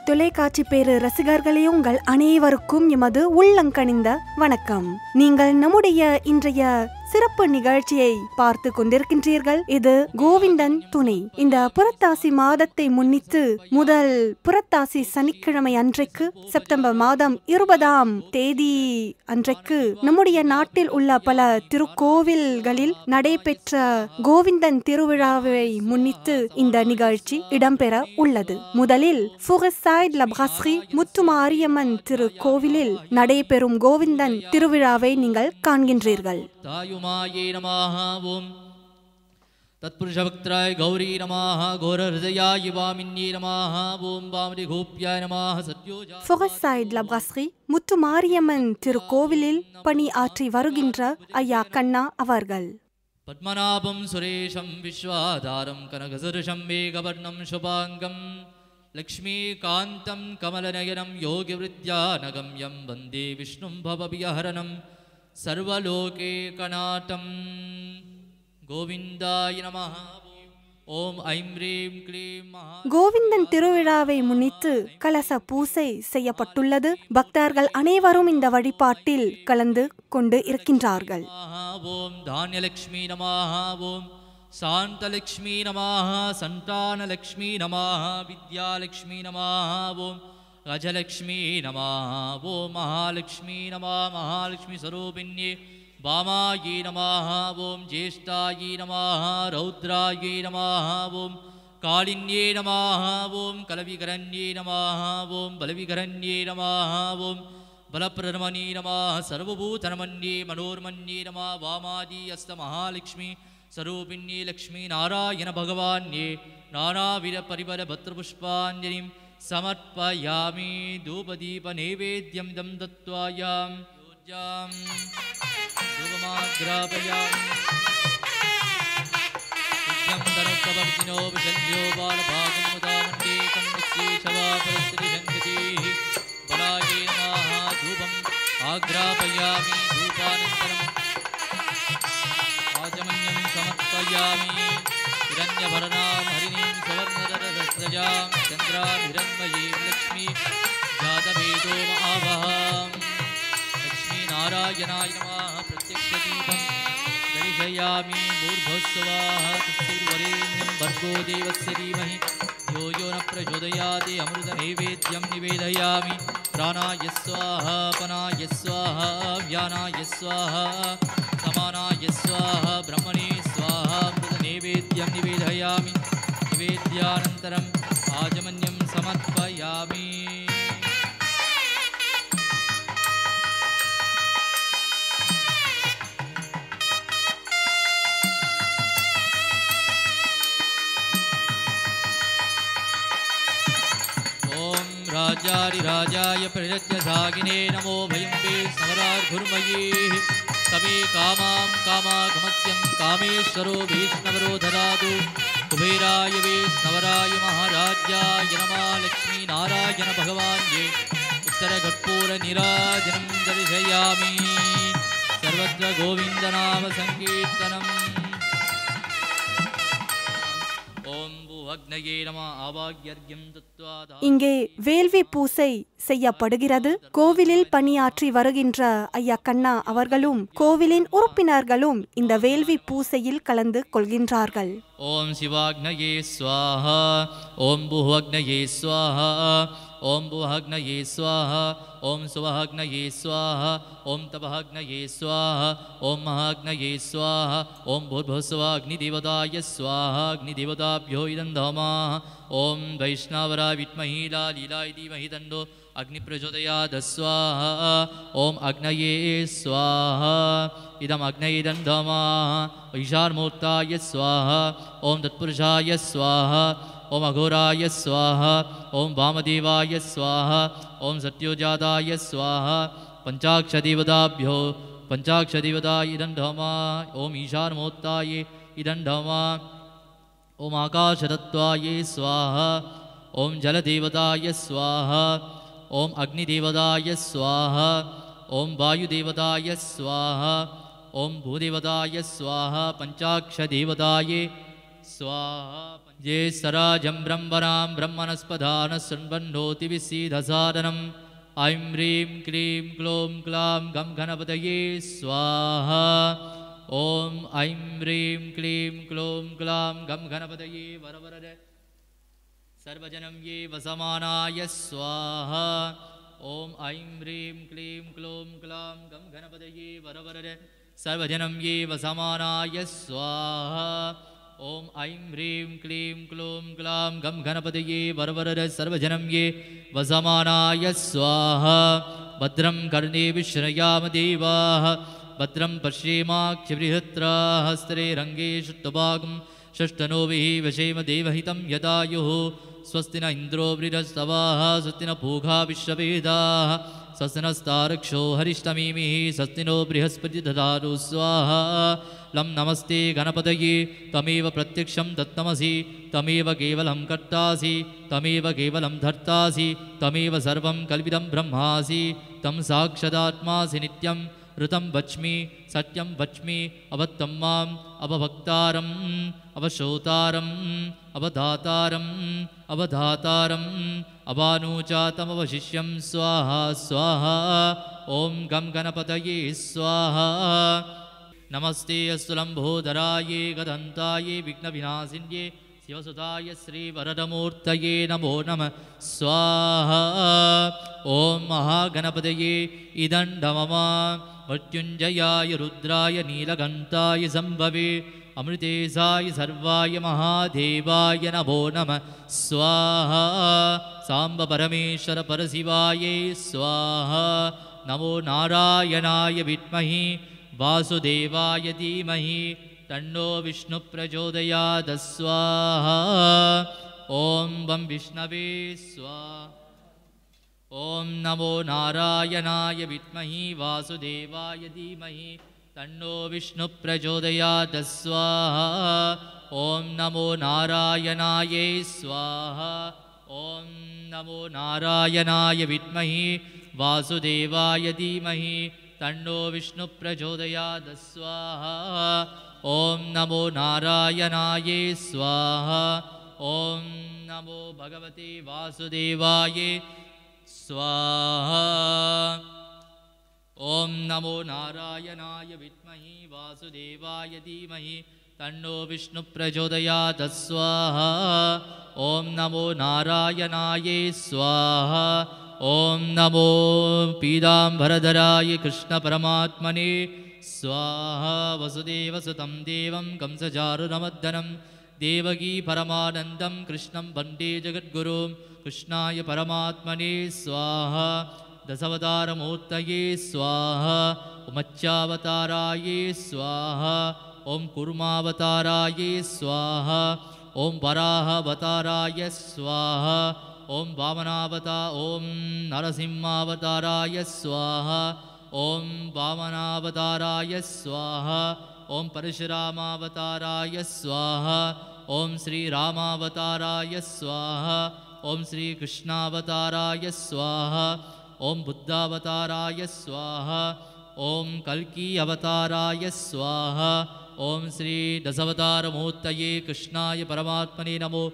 தொலைக்காட்சி பேரு ரசிகர்களே, உங்கள் அனைவருக்கும் எமது உள்ளங்கனிந்த வணக்கம். நீங்கள் நம்முடைய இன்றைய சிறப்பு நிகழ்ச்சியை பார்த்து கொண்டிருக்கின்றீர்கள். இது கோவிந்தன் துணை. இந்த புரட்டாசி மாதத்தை முன்னிட்டு முதல் புரட்டாசி சனிக்கிழமை அன்றைக்கு செப்டம்பர் மாதம் 20ஆம் தேதி அன்றைக்கு நம்முடைய நாட்டில் உள்ள பல திருக்கோவில்களில் நடைபெற்ற கோவிந்தன் திருவிழாவை முன்னிட்டு இந்த நிகழ்ச்சி இடம்பெற உள்ளது. முதலில் ஃபுகசாய்ட் லப்ராஸ்ரி முத்துமாரியம்மன் திருக்கோவிலில் நடைபெறும் கோவிந்தன் திருவிழாவை நீங்கள் காண்கின்றீர்கள். तायुमाये नमः ओम तत्पुरुषवक्त्राय गौरी नमः घोरहृदयाय वामिन्ये नमः ओम वामदेगोप्याय नमः सत्योजा. ஃபுகசாய்ட் லப்ராஸ்ரி முத்துமாரியம்மன் திருக்கோவிலில் பணி ஆற்றி வருகின்ற ஐயா கண்ணா அவர்கள். पद्मनाभं सुरेशं विश्वाधारं कनकसदृशं मेघवर्णं शुभांगं लक्ष्मीकान्तं कमलनयनं योगिवृद्यानगम्यं वन्दे विष्णुं भवभयहरणं सर्वलोकैकनाथं. गोविन्दाय नमः ओम ऐं ह्रीं क्लीं महा. கோவிந்தன் திருவிழாவை முன்னிட்டு கலச பூசை செய்யப்பட்டுள்ளது. பக்தர்கள் அனைவரும் இந்த வழிபாட்டில் கலந்து கொண்டு இருக்கின்றார்கள். ओम धान्यलक्ष्मी नमः ओम शांतलक्ष्मी नमः संतानलक्ष्मी नमः विद्यालक्ष्मी नमः ओम गजलक्ष्मी नमः ओम महालक्ष्मी नमः महालक्ष्मी स्वरूपिण्ये वामायै नमः ओम ज्येष्ठायै नमः रौद्रायै नमः ओम कालिन्ये नमः ओम कलविकरण्ये नमः ओम बलविकरण्ये नमः ओम बलप्रमणी नमः सर्वभूतनमन्ये मनोर्मन्ये नमः वामादि अस्तमहालक्ष्मी स्वरूपिण्ये लक्ष्मी नारायण भगवान्ये नानाविध परिबल भद्रपुष्पाञ्जलिं समर्पयामि. धूपदीपनैवेद्यं दं दत्त्वायां योज्यां धूपमाग्रापयामि. नित्यं धनुकवर्तिनो विशल्यो बालभागं मुदामण्डे कण्डस्येषवापरस्त्रिशङ्कतिः बलाये नमः धूपम् आग्रापयामि. धूपानन्तरम् आचमन्यं समर्पयामि. हिरण्यभरणां हरिणीं सवर्णररस्रजां चन्द्राभिरन्मयीं लक्ष्मी जातवेदो महावहां. लक्ष्मीनारायणाय नमः. प्रत्यक्षदीपं दर्शयामि. मूर्धस्वः तत्सवितुर्वरेण्यं भर्गो देवस्य धीमहि धियो यो न प्रचोदयात्. अमृतनैवेद्यं निवेदयामि. प्राणाय स्वाहा पनाय स्वाहा व्यानाय स्वाहा समानाय स्वाहा ब्रह्मणे स्वाहा. अमृतनैवेद्यं निवेदयामि. निवेद्यानन्तरम् आचमन्यं समर्पयामि. राजाय प्रयत्य सागिने नमो भयं ते स्मरार्घुर्मये. समे कामां कामागमत्यं कामेश्वरो वैष्णवरो ददातु. कुबेराय वैष्णवराय महाराज्याय नमः. लक्ष्मीनारायण भगवान्ये उत्तरगर्पूरनीराजनं दर्शयामि. सर्वत्र गोविन्दनाम सङ्कीर्तनम्. இங்கே வேள்வி பூசை செய்யப்படுகிறது. கோவிலில் பணியாற்றி வருகின்ற ஐயா கண்ணா அவர்களும் கோவிலின் உறுப்பினர்களும் இந்த வேள்வி பூசையில் கலந்து கொள்கின்றார்கள். ஓம் சிவாக்னயே ஸ்வாஹா ஓம் பூஹக்னயே ஸ்வாஹா ஓம் பூஹக்னயே ஸ்வாஹா ஓம் சுவஹக்னயே ஸ்வாஹா ஓம் தபஹக்னயே ஸ்வாஹா ஓம் மஹாக்னயே ஸ்வாஹா ஓம் பூர்புவஸ்வாக்னிதேவதாய ஸ்வாஹா அக்னிதேவதாभ्यो இதம் தமः. ஓம் வைஷ்ணவராய வித்மஹி லீலாய தீமஹி தன்னோ அக்னி பிரச்சோதயாத். ஸ்வாஹா ஓம் அக்னயே ஸ்வாஹா இதம் அக்னயே தமः. ஈஷான்மூர்த்தாய ஸ்வாஹா ஓம் தத்புருஷாய ஸ்வாஹா ओम अघोराय स्वाहा ओम वामदेवाय स्वाहा ओम सत्योजाताय स्वाहा. पंचाक्षदेवताभ्यो पंचाक्षदेवताय इदं धमा. ओम ईशानमूर्ताय इदं धमा. ओम आकाशतत्त्वाय स्वाहा ओम जलदेवताय स्वाहा ओम अग्निदेवताय स्वाहा ओम वायुदेवताय स्वाहा ओम भूदेवताय स्वाहा. पंचाक्षदेवताय स्वाहा ये सराजं ब्रह्मणां ब्रह्मणस्पदानः शृण्वन्नोति विसीदसादनम् ऐं ह्रीं क्लीं क्लों क्लां गं गणपतये स्वाहा ॐ ऐं ह्रीं क्लीं क्लों क्लां गं गणपतये वरवरद सर्वजनं ये वसमानाय स्वाहा ॐ ऐं ह्रीं क्लीं क्लों क्लां गं गणपतये वरवरद सर्वजनं ये वसमानाय स्वाहा ॐ ऐं ह्रीं क्लीं क्लों क्लां गं गणपतये वरवरद सर्वजनं ये वसमानाय स्वाहा भद्रं कर्णेभिः शृणुयाम देवाः भद्रं पश्येमाक्षिबृहत्राः हस्तैरङ्गे षट्भागं षष्ठनोभिः वशेम देवहितं यदायुः स्वस्ति न इन्द्रो बृहस्तवाः स्वस्ति न पूषा विश्ववेदाः स्वस्ति नस्तार्क्ष्यो हरिष्टमीमिः स्वस्ति नो बृहस्पति दधातु स्वाहा लं नमस्ते गणपतये तमेव प्रत्यक्षं तत्तमसि तमेव केवलं कर्तासि तमेव केवलं धर्तासि तमेव सर्वं कल्पितं ब्रह्मासि तं साक्षादात्मासि नित्यं ऋतं वच्मि सत्यं वच्मि अबद्धं माम् अवभक्तारम् अवशोतारम् अवधातारम् अवधातारम् अवानुचातमवशिष्यं स्वाहा स्वाहा ॐ गं गणपतये स्वाहा नमस्ते अस्तु लम्बोदराये गदन्ताये विघ्नविनाशिन्ये शिवसुताय श्रीवरदमूर्तये नमो नमः स्वाहा ॐ महागणपतये इदण्डमम मृत्युञ्जयाय रुद्राय नीलकण्ठाय सम्भवे अमृतेशाय सर्वाय महादेवाय नमो नमः स्वाहा साम्ब परमेश्वर परशिवाय स्वाहा नमो नारायणाय विद्महे वासुदेवाय धीमहि तन्नो विष्णु प्रचोदयात् स्वाहा ॐ वं विष्णवे स्वाहा ॐ नमो नारायणाय विद्महे वासुदेवाय धीमहि तन्नो विष्णु प्रचोदयात् स्वाहा ॐ नमो नारायणाय स्वाहा ॐ नमो नारायणाय विद्महे वासुदेवाय धीमहि तन्नो विष्णु प्रचोदयात् स्वाहा ॐ नमो नारायणाय स्वाहा ॐ नमो भगवते वासुदेवाय स्वाहा ॐ नमो नारायणाय विद्महे वासुदेवाय धीमहि तन्नो विष्णु प्रचोदयात् स्वाहा ॐ नमो नारायणाय स्वाहा ॐ नमो पीताम्बरधराय कृष्णपरमात्मने स्वाहा वसुदेवसुतं देवं कंसचारुनमर्दनं देवकी परमानन्दं कृष्णं वन्दे जगद्गुरुं कृष्णाय परमात्मने स्वाहा दशावतारमूर्तये स्वाहा उमच्चावताराय स्वाहा ॐ कूर्मावताराय स्वाहा ॐ वराहावताराय स्वाहा ॐ ॐ नरसिंहावताराय स्वाहा ॐ वामनावताराय स्वाहा ॐ परशुरामावताराय स्वाहा ॐ श्रीरामावताराय स्वाहा ॐ श्रीकृष्णावताराय स्वाहा ॐ बुद्धावताराय स्वाहा ॐ कल्की अवताराय स्वाहा ॐ श्री दशावतारमूर्तये कृष्णाय परमात्मने नमो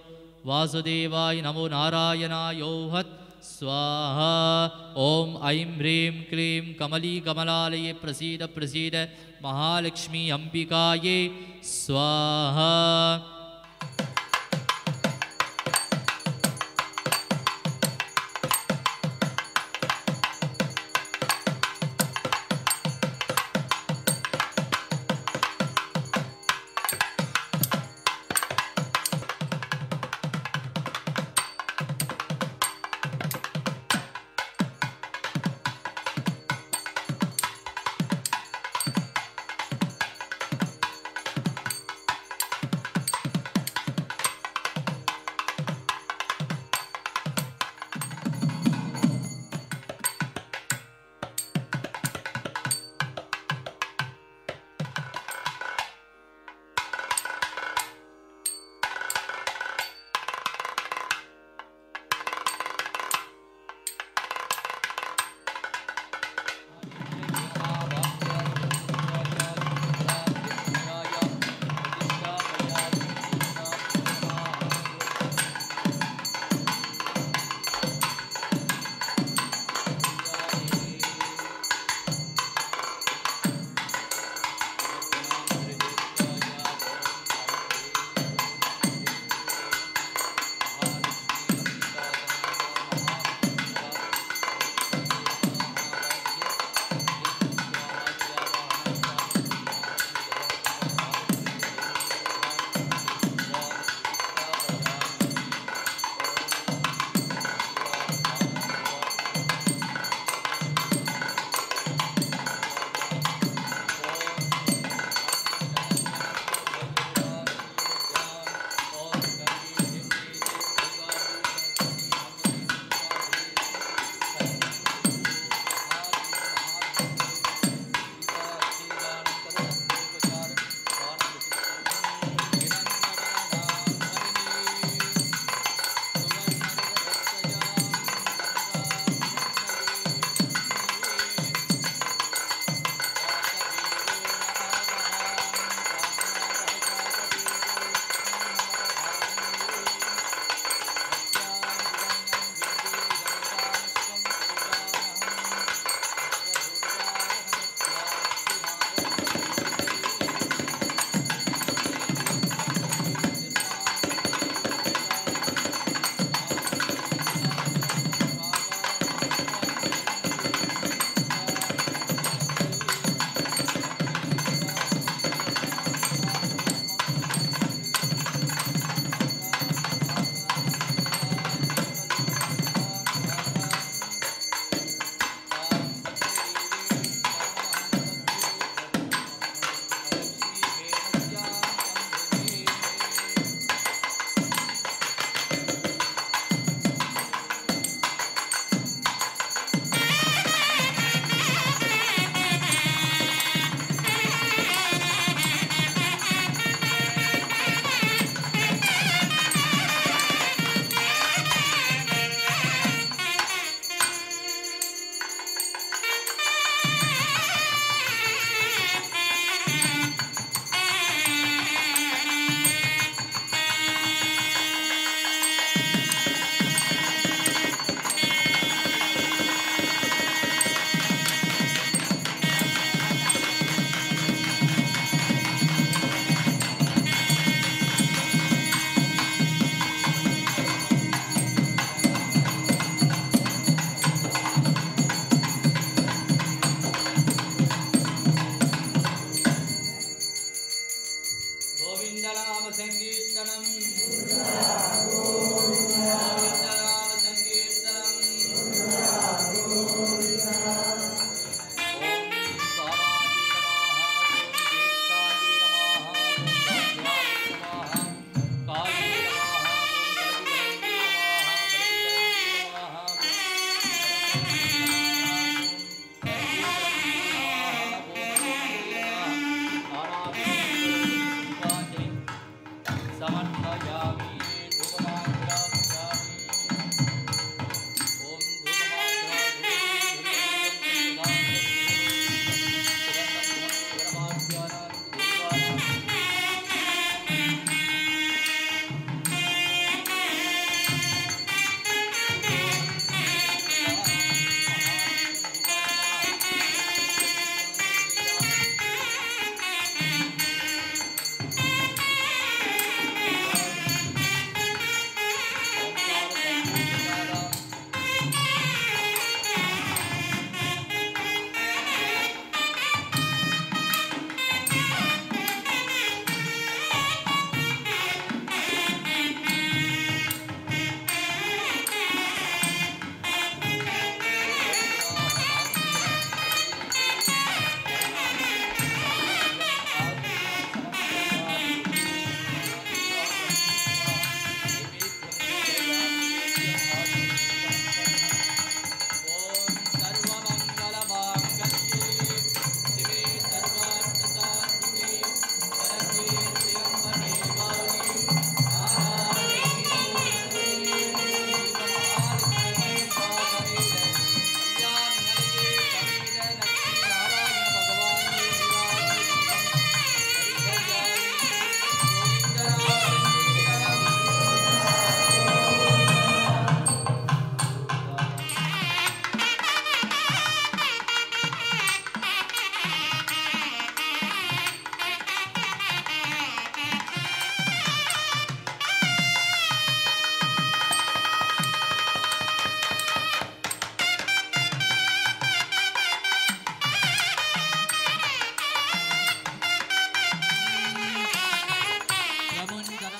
वासुदेवाय नमो नारायणायोहत् स्वाहा ॐ ऐं ह्रीं क्लीं कमली कमलालये प्रसीद प्रसीद महालक्ष्मी अम्बिकायै स्वाहा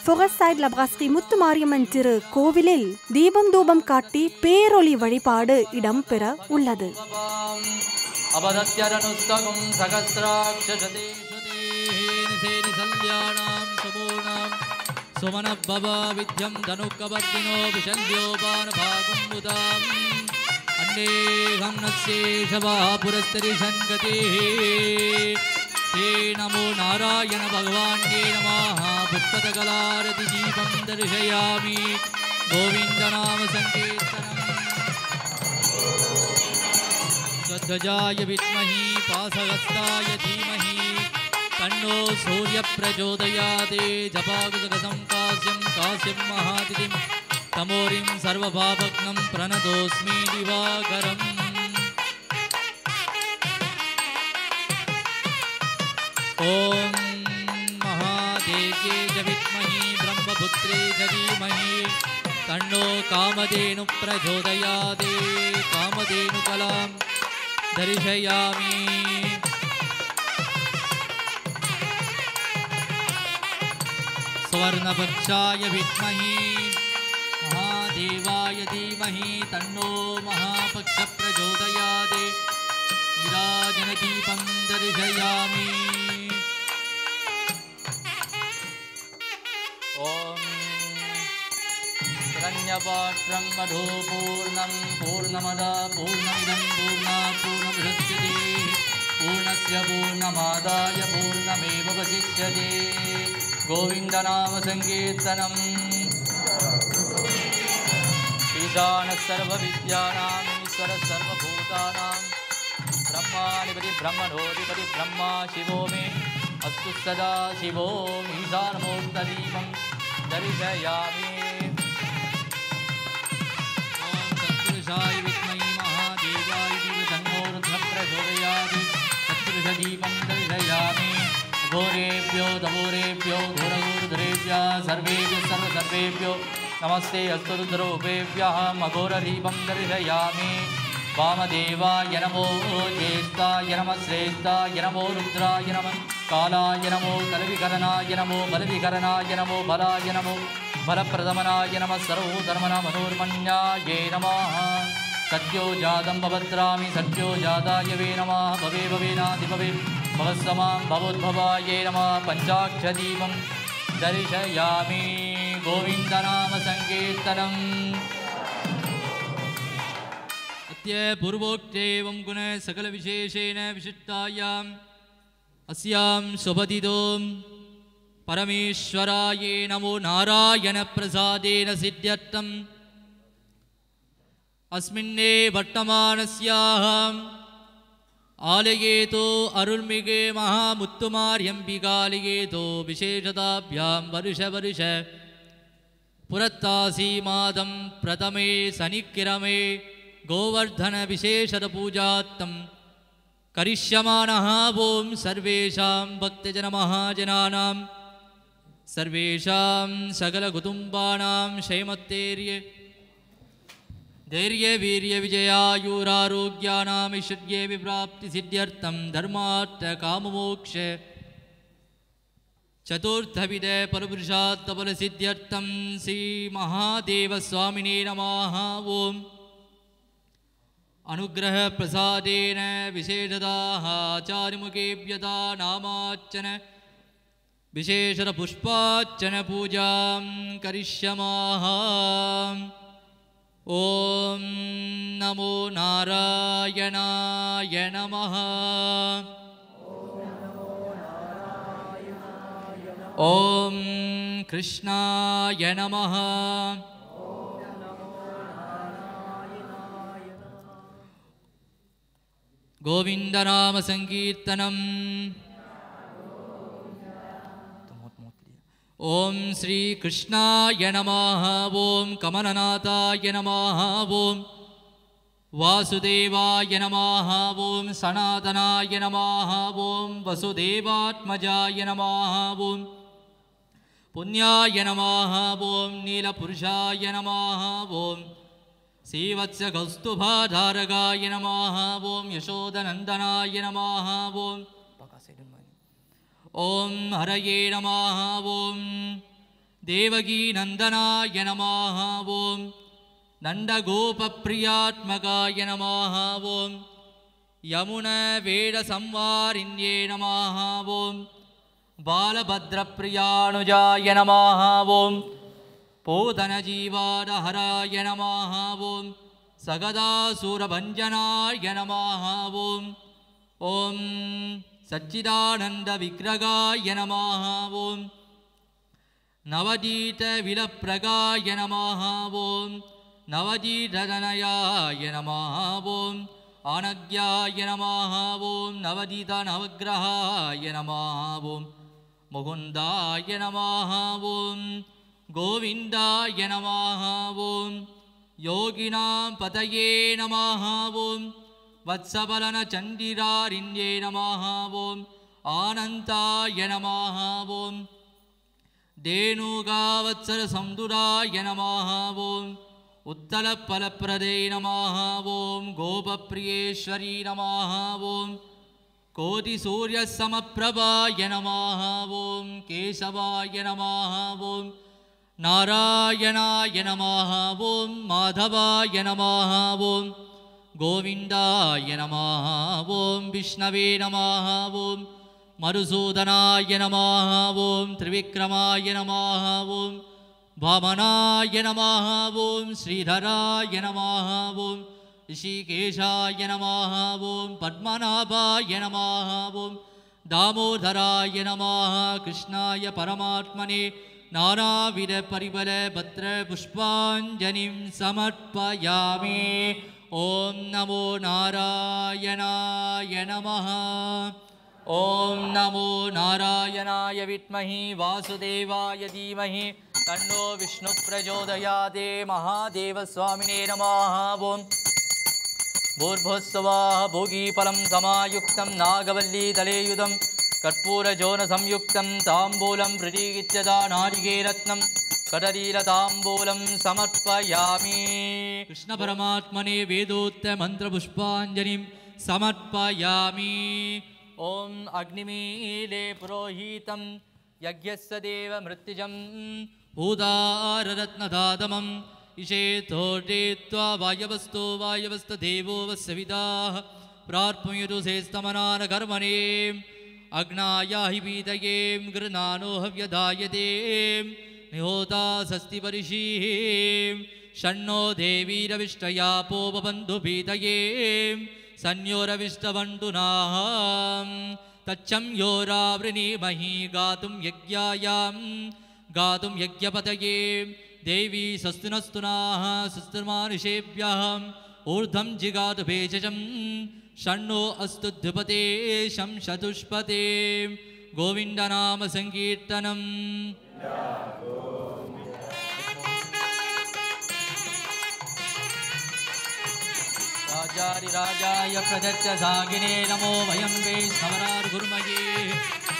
ஃபொகஸைட் லப்ராஸ்கி முத்துமாரியம்மன் திரு கோவிலில் தீபம் தூபம் காட்டி பேரொளி வழிபாடு இடம்பெற உள்ளது. नमो नारायण भगवान्ये नमः. पुष्पदकलारति दीपं दर्शयामि. गोविन्द नाम संकीर्तनम्. स्वध्वजाय विद्महि पाशहस्ताय धीमहि तन्नो सूर्य प्रचोदयात्. जपाकुसुखं काश्यं काश्यं महातिथिं तमोरिं सर्वपापघ्नं प्रणतोऽस्मि दिवाकरम्. ओम महादेव्ये च विद्महि ब्रह्मपुत्रे च धीमहि तन्नो कामधेनु प्रचोदयात्. कामधेनुकलां दर्शयामि. स्वर्णपक्षाय विद्महि महादेवाय धीमहि तन्नो महापक्ष प्रचोदयात्. नीराजनदीपं दर्शयामि. ओम हिरण्यपात्रं मधुपूर्णं पूर्णमदा पूर्णमिदं पूर्णात् पूर्णमुदच्यते. पूर्णस्य पूर्णमादाय पूर्णमेवावशिष्यते. गोविन्द नाम संकीर्तनम्. ईशानः सर्वविद्यानाम् ईश्वरः सर्वभूतानां ब्रह्माधिपति ब्रह्मणोऽधिपति ब्रह्मा शिवो मे अस्तु सदा शिवो. ईशानमूर्तदीपं दर्शयामि. ओम सत्पुरुषाय विद्महि महादेवाय धीमहि तन्नो रुद्रः प्रचोदयात्. सत्पुरुषदीपं दर्शयामि. घोरेभ्यो तमोरेभ्यो घोरघोरधरेभ्यः सर्वेभ्यः सर्वसर्वेभ्यो नमस्ते अस्तु रुद्रोपेभ्यः. अघोरदीपं दर्शयामि. वामदेवाय नमो ज्येष्ठाय नमः श्रेष्ठाय नमो रुद्राय नमः. कालाय नमो कलविकरणाय नमो बलविकरणाय नमो बलाय नमो बलप्रदमनाय नमः. सर्वधर्मना मनोर्मण्याय नमः. सत्यो जातं भवत्रामि सत्यो जाताय वे नमः. भवे भवेनाधिभवे भवत्समां भवोद्भवाय नमः. पञ्चाक्षदीपं दर्शयामि. गोविन्द नाम संकीर्तनम्. पूर्वोक्तेवं गुण सकल विशेषेण विशिष्टायाम् अस्यां शुभदिदों परमेश्वराय नमो नारायण प्रसादेन सिद्ध्यर्थम् अस्मिन्ने वर्तमानस्याः आलयेतो अरुण्मिगे महामुत्तुमार्यम्बिकालयेतो विशेषताभ्यां वर्ष वर्ष पुरत्तासी मादं प्रथमे शनिकिरमे गोवर्धन विशेषत पूजात्तं करिष्यमानः. ओं सर्वेषां भक्तजन महाजनानां सर्वेषां सकलकुटुम्बानां क्षेमत्तेर्य धैर्य वीर्य विजयायुरारोग्यानां ऐश्वर्ये विप्राप्ति सिद्ध्यर्थं धर्मार्थ काममोक्ष चतुर्थविध परपुरुषार्थ बल सिद्ध्यर्थं श्री महादेव स्वामिने नमः. ओम अनुग्रह प्रसादेन विशेषतः आचार्यमुखेभ्यः नामार्चन विशेषत पुष्पार्चन पूजां करिष्यामः. ओम नमो नारायणाय नमः. ओम कृष्णाय नमः. गोविंद नाम संकीर्तनम्. ओम श्री कृष्णाय नमः. ओम कमलनाथाय नमः. ओम वासुदेवाय नमः. ओम सनातनाय नमः. ओम वसुदेवात्मजाय नमः. ओम पुण्याय नमः. ओम नीलपुरुषाय नमः. ओम श्रीवत्स कौस्तुभाधारकाय नमः. ओम यशोदनंदनाय नमः. ओम हरये नमः. ओम தேவகி நந்தனாய நமः ஓம் நந்தகோபப்ரியாத்மகாய நமः ஓம் யமுன வேட சம்வாரிண்யே நமः ஓம் பாலபத்ரப்ரியானுஜாய நமः ஓம் போதனஜீவாடஹராய நமः ஓம் சகதாசூரபஞ்சனாய நமः ஓம் ஓம் சச்சிதானந்த விக்கிரகாய நமः ஓம் நவதீத விலப்பிரகாய நமः ஓம் நவதீதனயாய நமः ஓம் ஆனக்யாய நமः ஓம் நவதீத நவக்கிரகாய நமः ஓம் முகுந்தாய நமः ஓம் கோவிந்தாய நமः ஓம் யோகினாம் பதயே நமः ஓம் வத்சபலன சண்டிராரிண்யே நமः ஓம் ஆனந்தாய நமः ஓம் தேனுகாவத்சர சம்துராய நமः ஓம் உத்தலப்பலப்பிரதே நமः ஓம் கோபப்ரியேஸ்வரி நமः ஓம் கோதிசூரியசமப்பிரபாய நமः ஓம் கேசவாய நமः ஓம் நாராயணாய நமः ஓம் மாதவாய நமः ஓம் கோவிந்தாய நமः ஓம் விஷ்ணவே நமः ஓம் மருசூதனாய நமः ஓம் திரிவிக்ரமாய நமः ஓம் வாமனாய நமः ஓம் ஸ்ரீதராய நமः ஓம் ரிஷிகேஷாய நமः ஓம் பத்மநாபாய நமः ஓம் தாமோதராய நமः கிருஷ்ணாய பரமாத்மனே நானாவித பரிபல பத்ர புஷ்பாஞ்சலிம் சமர்ப்பயாமி. ஓம் நமோ நாராயணாய நமः. ஓம் நமோ நாராயணாய வித்மஹி வாசுதேவாய தீமஹி தன்னோ விஷ்ணு பிரச்சோதயாதே. மகாதேவ சுவாமினே நமः. ஓம் பூர்भुवस्सुवः भोगीफलं समायुक्तं नागवल्लीदलेयुधं कर्पूरजोनसंयुक्तं ताम्बूलं प्रदीगित्यदा नारिकेरत्नं कदलीलताम्बूलं समर्पयामि. कृष्णपरमात्मने वेदोक्तमन्त्रपुष्पाञ्जलिं समर्पयामि. ॐ अग्निमीले पुरोहितं यज्ञस्य देवमृत्युजं उदाररत्नदातमम् इषेतोडेत्वा वायवस्तो वायवस्तदेवो वस्सविदाः प्रार्पयतु सेस्तमनानकर्मणे. अग्नायाहि पीतये गृह्णानो हव्यदायते निहोता स्वस्ति परिषीः षण्णो देवीरविष्टयापो भवन्तु पीतये सन्योरविष्टवन्तुनाः तच्चं योरावृणीमहि गातुं यज्ञायां गातुं यज्ञपतये. देवी स्वस्तिनस्तुनाः सुस्तिर्मानुषेभ्यः ऊर्ध्वं जिगातु भेषजं षण्णो अस्तु ध्युपते शं चतुष्पते. गोविन्दनाम संकीर्तनम्. राजाधिराजाय प्रदत्त सागिने नमो वयं वैष्णवरार्गुर्मये.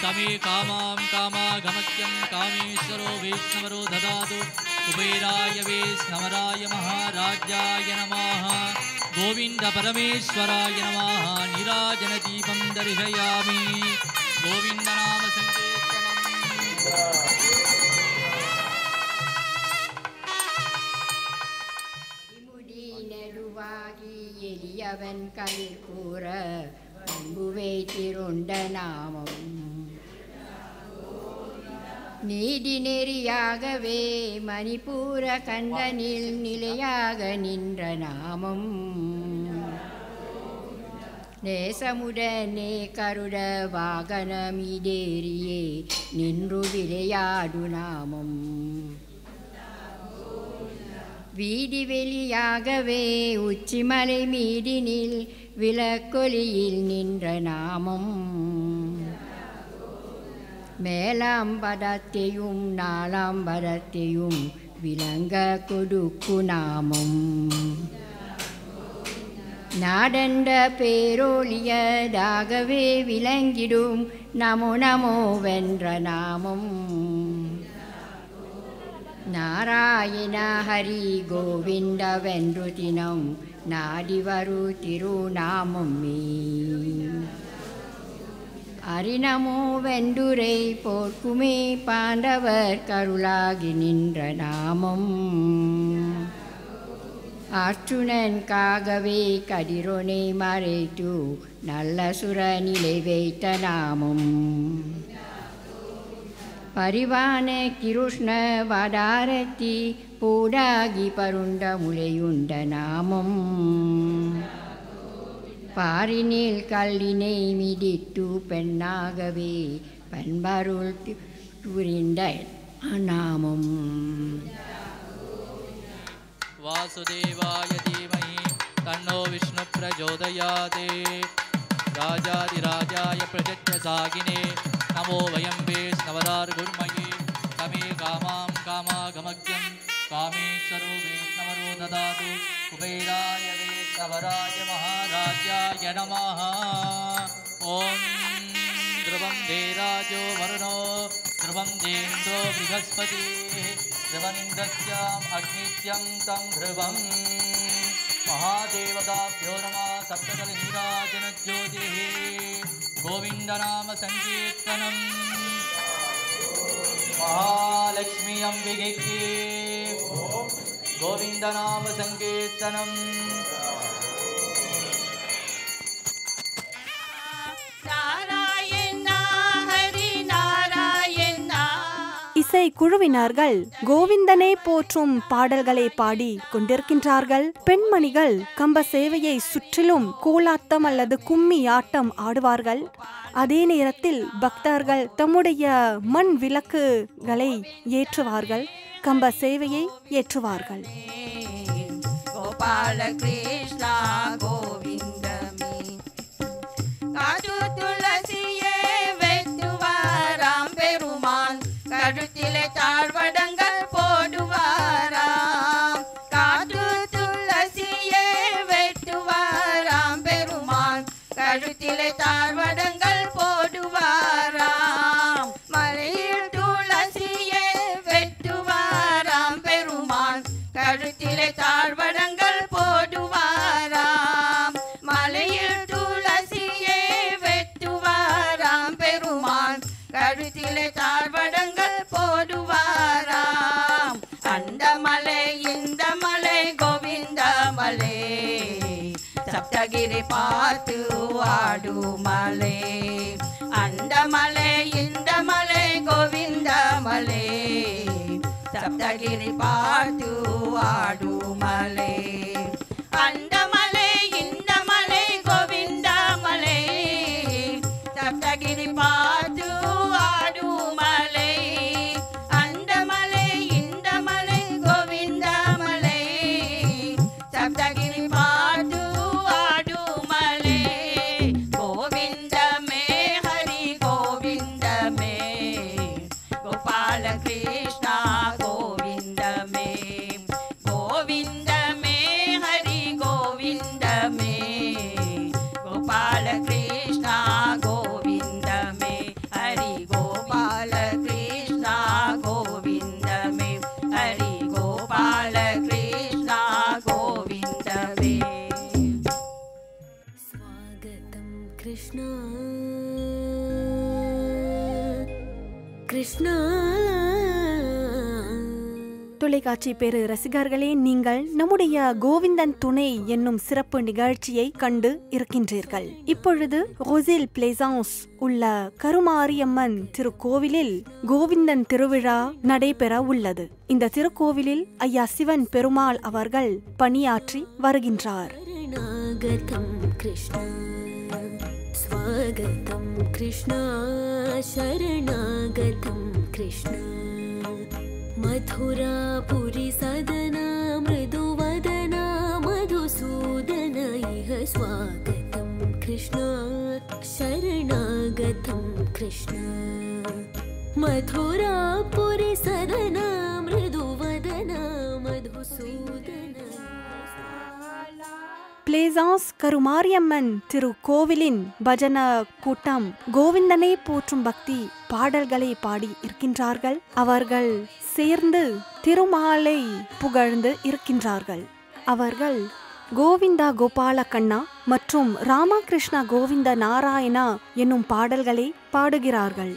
समे कामां कामागमत्यं कामेश्वरो वैष्णवरो ददातु. कुबेराय वैष्णवराय महाराजाय नमः. गोविन्द परमेश्वराय नमः. नीराजनदीपं दर्शयामि. गोविन्दनाम संकीर्तनम्. எளியவன் களிர் கூற அன்புவை திருண்ட நாமம் நீதி நெறியாகவே மணிப்பூர கண்டனில் நிலையாக நின்ற நாமம் நேசமுடனே கருட வாகனமிடேறியே நின்று விளையாடு நாமம் வீதி வெளியாகவே உச்சிமலை மீதினில் விளக்கொலியில் நின்ற நாமம் மேலாம்பரத்தையும் நாலாம்பரத்தையும் விளங்க கொடுக்கு நாமம் நாடண்ட பேரொழியதாகவே விளங்கிடும் நமோ நமோ வென்ற நாமம் நாராயண ஹரி கோவிந்த வென்று தினம் நாடிவரு திருநாமம் மே அரிநமோ வெண்டுரை போர்க்குமே பாண்டவர் கருளாகி நின்ற நாமம் அர்ச்சுனன் காகவே கதிரொனை மறைத்து நல்ல சுரநிலை வைத்த நாமம் பரிவான கிருஷ்ண வடாரத்தி பூடாகி பருண்ட முளையுண்ட நாமம் பாரினில் கல்லினை மிதித்து பெண்ணாகவே பண்பருள் புரிந்த நாமம் वासुदेवाय धीमहि तन्नो विष्णु प्रचोदयात् राजाधिराजाय प्रजज्ञसागिने नमो वयं वैष्णवदार्गुर्मये तमे कामां कामागमग्यं कामेश्वरो वैष्णवरो ददातु कुबेराय वैष्णवराय महाराजाय नमः ॐ ध्रुवं देराजो वरुणो ध्रुवं देन्द्रो बृहस्पतिः ध्रुवनिन्द्रस्याम् अग्नित्यं तं ध्रुवं महादेवताभ्यो नमः सप्तकलनीराजनज्योतिः गोविन्दनाम सङ्कीर्तनं महालक्ष्मी अम्बिके गोविन्दनाम सङ्कीर्तनं இசை குழுவினர்கள் கோவிந்தனை போற்றும் பாடல்களை பாடி கொண்டிருக்கின்றார்கள். பெண்மணிகள் கம்ப சேவையை சுற்றிலும் கோலாட்டம் அல்லது கும்மி ஆட்டம் ஆடுவார்கள். அதே நேரத்தில் பக்தர்கள் தம்முடைய மண் விளக்குகளை ஏற்றுவார்கள், கம்ப சேவையை ஏற்றுவார்கள். கோபால கிருஷ்ணா கோவிந்தமே காது துளசியே வெட்டுவாராம் பெருமான் கழுத்திலே தாழ்வடங்கள் போடுவாராம் காது துளசியே வெட்டுவாராம் பெருமான் கழுத்திலே தாழ்வடங்கள் போடுவாராம் மலையில் துளசியே வெட்டுவாராம் பெருமான் கழுத்திலே தாழ்வடங்கள் போடுவாராம் மலையில் துளசியே வெட்டுவாராம் பெருமான் கழுத்திலே தாழ்வடங்கள் போடுவாராம் அந்த மலை இந்த மலை கோவிந்த மலை சப்தகிரி பார்த்து ஆடு மலை அந்த மலை இந்த மலை கோவிந்த மலை சப்தகிரி பார்த்து ஆடு மலை அந்த மலை இந்த மலை கோவிந்த மலை சப்தகிரி பார்த்து ஆடு மலை அந்த மலை இந்த மலை கோவிந்த மலை சப்தகிரி பார்த்து ஆடு மலை கோவிந்தமே ஹரி கோவிந்தமே கோபால கிருஷ்ணா கோவிந்தமே கோவிந்தமே ஹரி கோவிந்தமே கோபால கிருஷ்ணா கோவிந்தமே ஹரி கோபால கிருஷ்ணா கோவிந்தமே ஹரி கோபால கிருஷ்ணா கோவிந்தமே स्वागतं कृष्णा कृष्णा தொலைக்காட்சி பேரு ரசிகர்களே, நீங்கள் நம்முடைய கோவிந்தன் துணை என்னும் சிறப்பு நிகழ்ச்சியை கண்டு இருக்கின்றீர்கள். இப்பொழுது ரோசில் பிளேசான்ஸ் உள்ள கருமாரியம்மன் திருக்கோவிலில் கோவிந்தன் திருவிழா நடைபெற உள்ளது. இந்த திருக்கோவிலில் ஐயா சிவன் பெருமாள் அவர்கள் பணியாற்றி வருகின்றார். स्वागतं कृष्णा शरणागतं कृष्णा मथुरापुरी सदना मृदुवदना मधुसूदन इह स्वागतं कृष्णा शरणागतं कृष्णा मथुरापुरी सदना मृदुवदना मधुसूदन. பிளேசான்ஸ் கருமாரியம்மன் திருக்கோவிலின் பஜன கூட்டம் கோவிந்தனை போற்றும் பக்தி பாடல்களை பாடி இருக்கின்றார்கள். அவர்கள் சேர்ந்து திருமாலை புகழ்ந்து இருக்கின்றார்கள். அவர்கள் கோவிந்தா கோபால கண்ணா மற்றும் ராமகிருஷ்ணா கோவிந்த நாராயணா என்னும் பாடல்களை பாடுகிறார்கள்.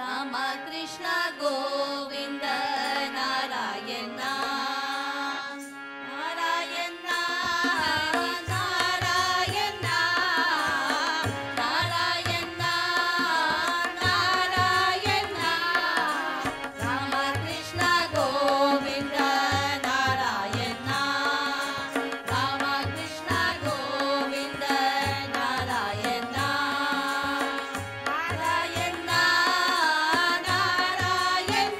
ராம கிருஷ்ண கோவிந்த நாராயணா நாராயணா நாராயணா நாராயணா நாராயணா ராம கிருஷ்ண கோவிந்த நாராயணா ராம கிருஷ்ண கோவிந்த நாராயணா நாராயணா நாராயணா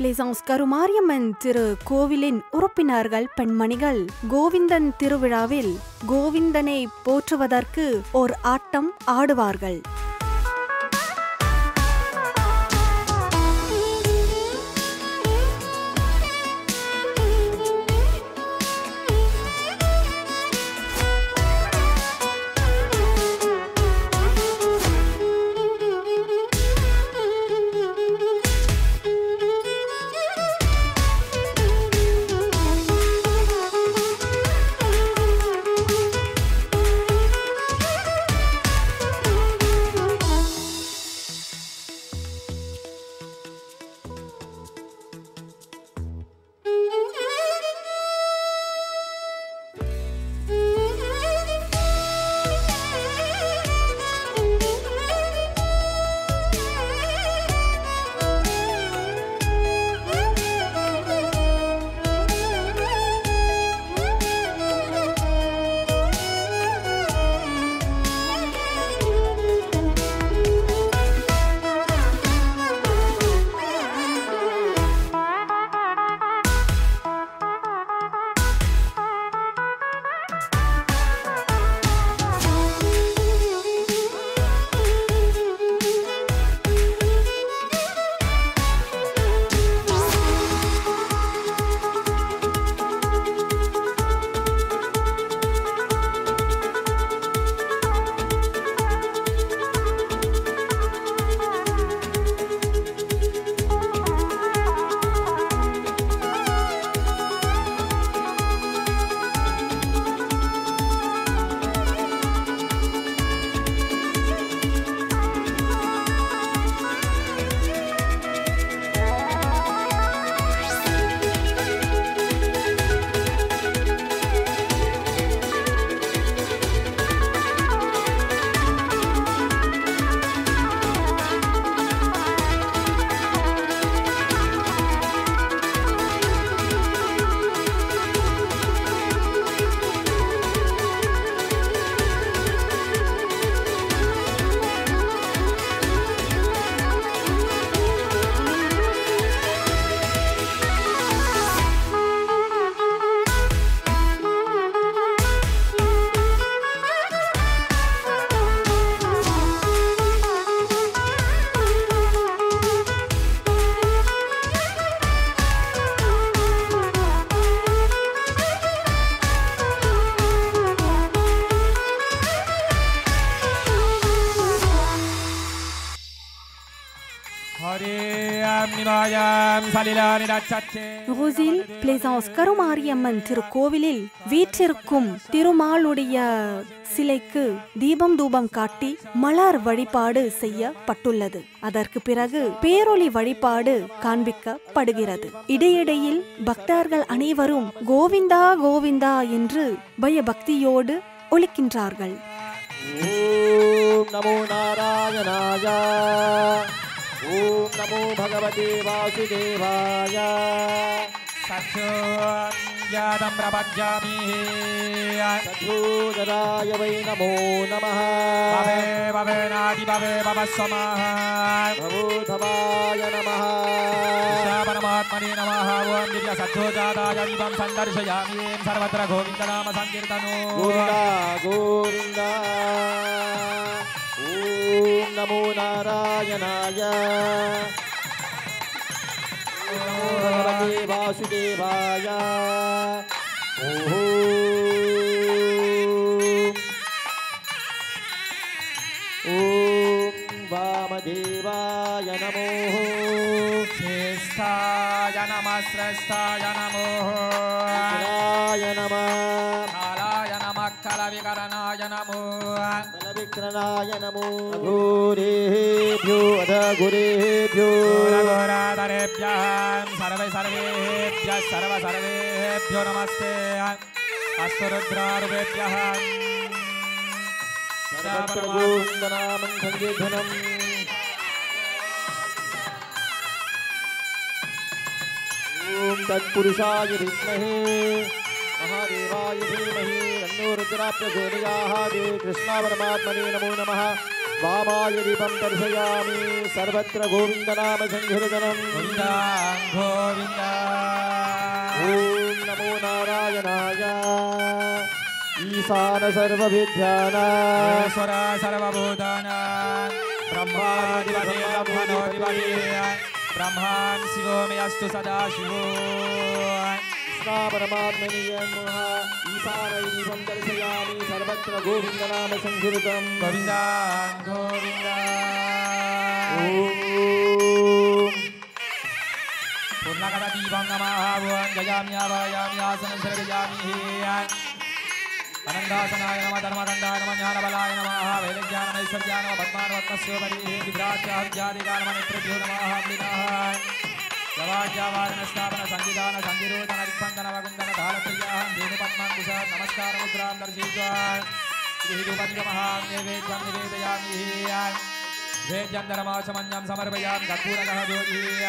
பிளேசான்ஸ் கருமாரியம்மன் திரு கோவிலின் உறுப்பினர்கள் பெண்மணிகள் கோவிந்தன் திருவிழாவில் கோவிந்தனை போற்றுவதற்கு ஓர் ஆட்டம் ஆடுவார்கள். ரோசில் பிளேசான்ஸ் கருமாரியம்மன் திருக்கோவிலில் வீற்றிருக்கும் திருமாலுடைய சிலைக்கு தீபம் தூபம் காட்டி மலர் வழிபாடு செய்யப்பட்டுள்ளது. அதற்கு பிறகு பேரொளி வழிபாடு காண்பிக்கப்படுகிறது. இடையிடையில் பக்தர்கள் அனைவரும் கோவிந்தா கோவிந்தா என்று பயபக்தியோடு ஒலிக்கின்றார்கள். ஓம் நமோ நாராயணாய, ஓம் நமோ பகவதே வாசுதேவாய. சத்யோஜாதம் பிரபஜ்ஜாமி சத்யோஜராய வை நமோ நமः. பவே பவே நாதி பவே பவஸ்வமः பவோதவாய நமः. பரமாத்மனே நமः. ஓம் திவ்ய சத்யோஜாதாய தீபம் சந்தர்शयामि. சர்வத்ர கோவிந்த நாம சங்கீர்த்தனோ. கோவிந்தா கோவிந்தா. ஓம் நமோ நாராயணாய, ஓம் நமோ பகவதே வாசுதேவாய. ஓம் வாமதேவாய நமோ. ஸ்ரேஷ்டாய நமः ஸ்ரேஷ்டாய நமோ. விக்ராய நமः காலாய நமः கலவிகரணாய நமோ. கலவிக்ரணாய நமோ. அகோரேभ्यो அதகுரேभ्यो அகோராதரேभ्यः சர்வே சர்வேभ्यः சர்வ சர்வேभ्यो நமஸ்தே. அஸ்து ருத்ராருபேभ्यः சர்வத்ர கோவிந்தநாமம் சங்கீர்த்தனம். ஓம் தத்புருஷாய வித்மஹே महादेवाय धीमहि तन्नो रुद्रः प्रचोदयात्. कृष्णा परमात्मने नमो नमः. वामाय दीपं दर्शयामि सर्वत्र गोविन्दनाम संकीर्तनं गोविन्दा गोविन्दा ॐ नमो नारायणाय ईशान सर्वविद्यानां ईश्वर सर्वभूतानां ब्रह्माधिपति ब्रह्मणोऽधिपति ब्रह्मान् शिवो मे अस्तु सदा शिवो कृष्णा परमात्मनि नमः ईशानय दीपं दर्शयामि सर्वत्र गोविन्दनाम संकीर्तनं गोविन्दा गोविन्दा ॐ पूर्णकदा दीपं नमः जयामि आवायामि आसनं सर्वयामि अनन्दासनाय नमः धर्मगन्धाय नमः ज्ञानबलाय नमः वैलज्ञानमैश्वर्याय नमः पद्मानवत्मस्योपरि विभ्राट्यादिकाय नमः नेत्रेभ्यो नमः अमृताः जवाज्यावारणस्थापन संविधान संविरोधन रिक्पन्दन वकुन्दन धालप्रियाः धेनुपद्माङ्कुश नमस्कारमुद्रां दर्शयित्वा श्रीरूपनिगमः नैवेद्यं निवेदयामि वेद्यं धर्माचमन्यं समर्पयामि कर्पूरगः ज्योतिः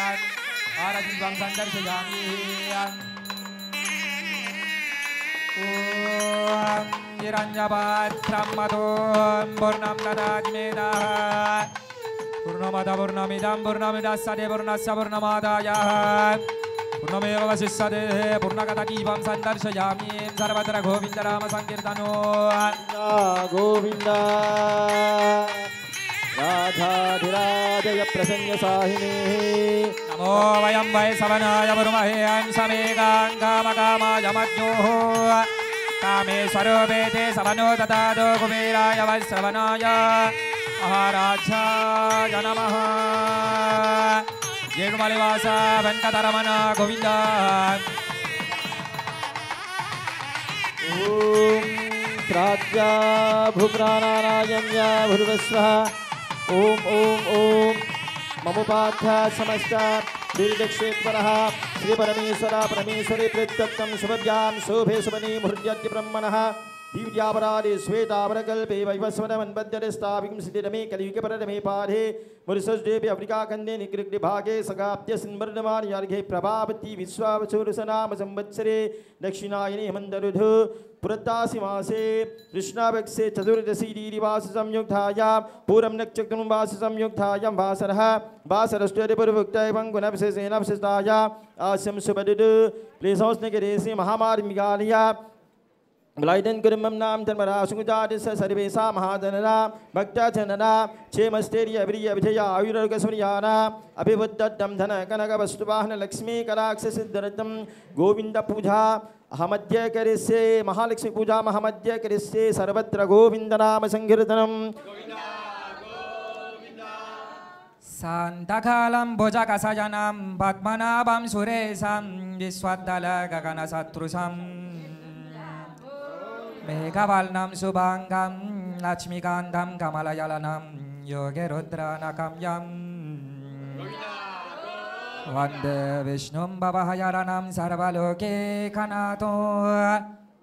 आरतिं सन्दर्शयामि ॐ हिरण्यपात्रं मधुं पूर्णं ददाति मेधाः पूर्णमद पूर्णमिदं पूर्णमिदस्सते पूर्णस्य पूर्णमादाय पूर्णमेव वशिष्यते पूर्णगत दीपं सन्दर्शयामि सर्वत्र गोविन्दनाम संकीर्तनो गोविन्द राधाधिराजय प्रसन्नसाहिने नमो वयं वै सवनाय ब्रह्महे अंशमेकां कामकामाय मज्ञोः कामेश्वरो वेदे सवनो ददातो कुबेराय वै श्रवणाय महाराजाय नमः येडुमलिवास वेङ्कटरमण गोविन्द ॐ प्राज्ञा भूप्राणानायम्य भूर्वस्वः ॐ ममुपाध्य समस्त वीरदक्षेश्वरः श्री परमेश्वर परमेश्वरी प्रत्यक्तं शुभभ्यां शोभे शुभनी मुहूर्त्यद्य ब्रह्मणः दिव्यापराधे श्वेतावरकल्पे वैवस्वनमन्वद्यते स्थापिं सिद्धिरमे कलियुगपरमे पाधे मुरुसस्देवी अफ्रिकाखण्डे निकृग्निभागे सगाब्द्य संवर्धमानयार्घे प्रभावती विश्वावसुरसनाम संवत्सरे दक्षिणायने हेमन्तऋतु पुरतासि मासे कृष्णापक्षे चतुर्दशी दीदिवास संयुक्तायां पूर्वं नक्षत्रं वास संयुक्तायां वासरः वासरस्त्वरिपुरभुक्तये पङ्गुनविशेषेण विशिष्टायां आस्यं शुभदुः क्लेशोष्णनगरे महामारीमिगालया ब्लाइडन कुरुमं नाम धर्मराशुजादिस सर्वेशा महाधनना भक्तजनना क्षेमस्थैर्य अभिरिय विजया आयुर्गस्मर्याना अभिवुद्धं धन कनक वस्तुवाहन लक्ष्मी कलाक्ष सिद्धरतं गोविंद पूजा अहमद्य करिष्ये महालक्ष्मी पूजा महमद्य करिष्ये सर्वत्र गोविंद नाम संकीर्तनम् शान्तकालं भुजगशयनं पद्मनाभं सुरेशं विश्वदलगगनसदृशम् मेघवर्णं शुभाङ्गं लक्ष्मीकान्तं कमलयलनं योगिरुद्रनकम्यं वन्दे विष्णुं भवहयरणं सर्वलोकैकनाथो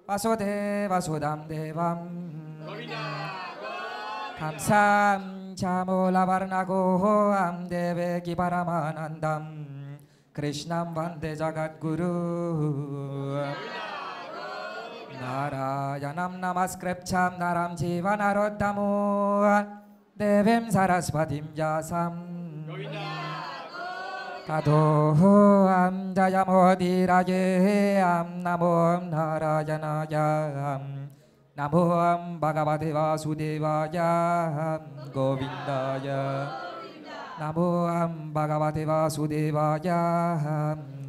वसुदेवसुदं देवं कंसं च मूलवर्णगोहं देवकी परमानन्दं कृष्णं वन्दे जगद्गुरु नारायणं नमस्कृत्य नरं चैव नरोत्तमो देवीं सरस्वतीं व्यासं ततोऽहं जयमुदीरये नमो नारायणाय नमो भगवते वासुदेवाय गोविन्दाय नमो भगवते वासुदेवाय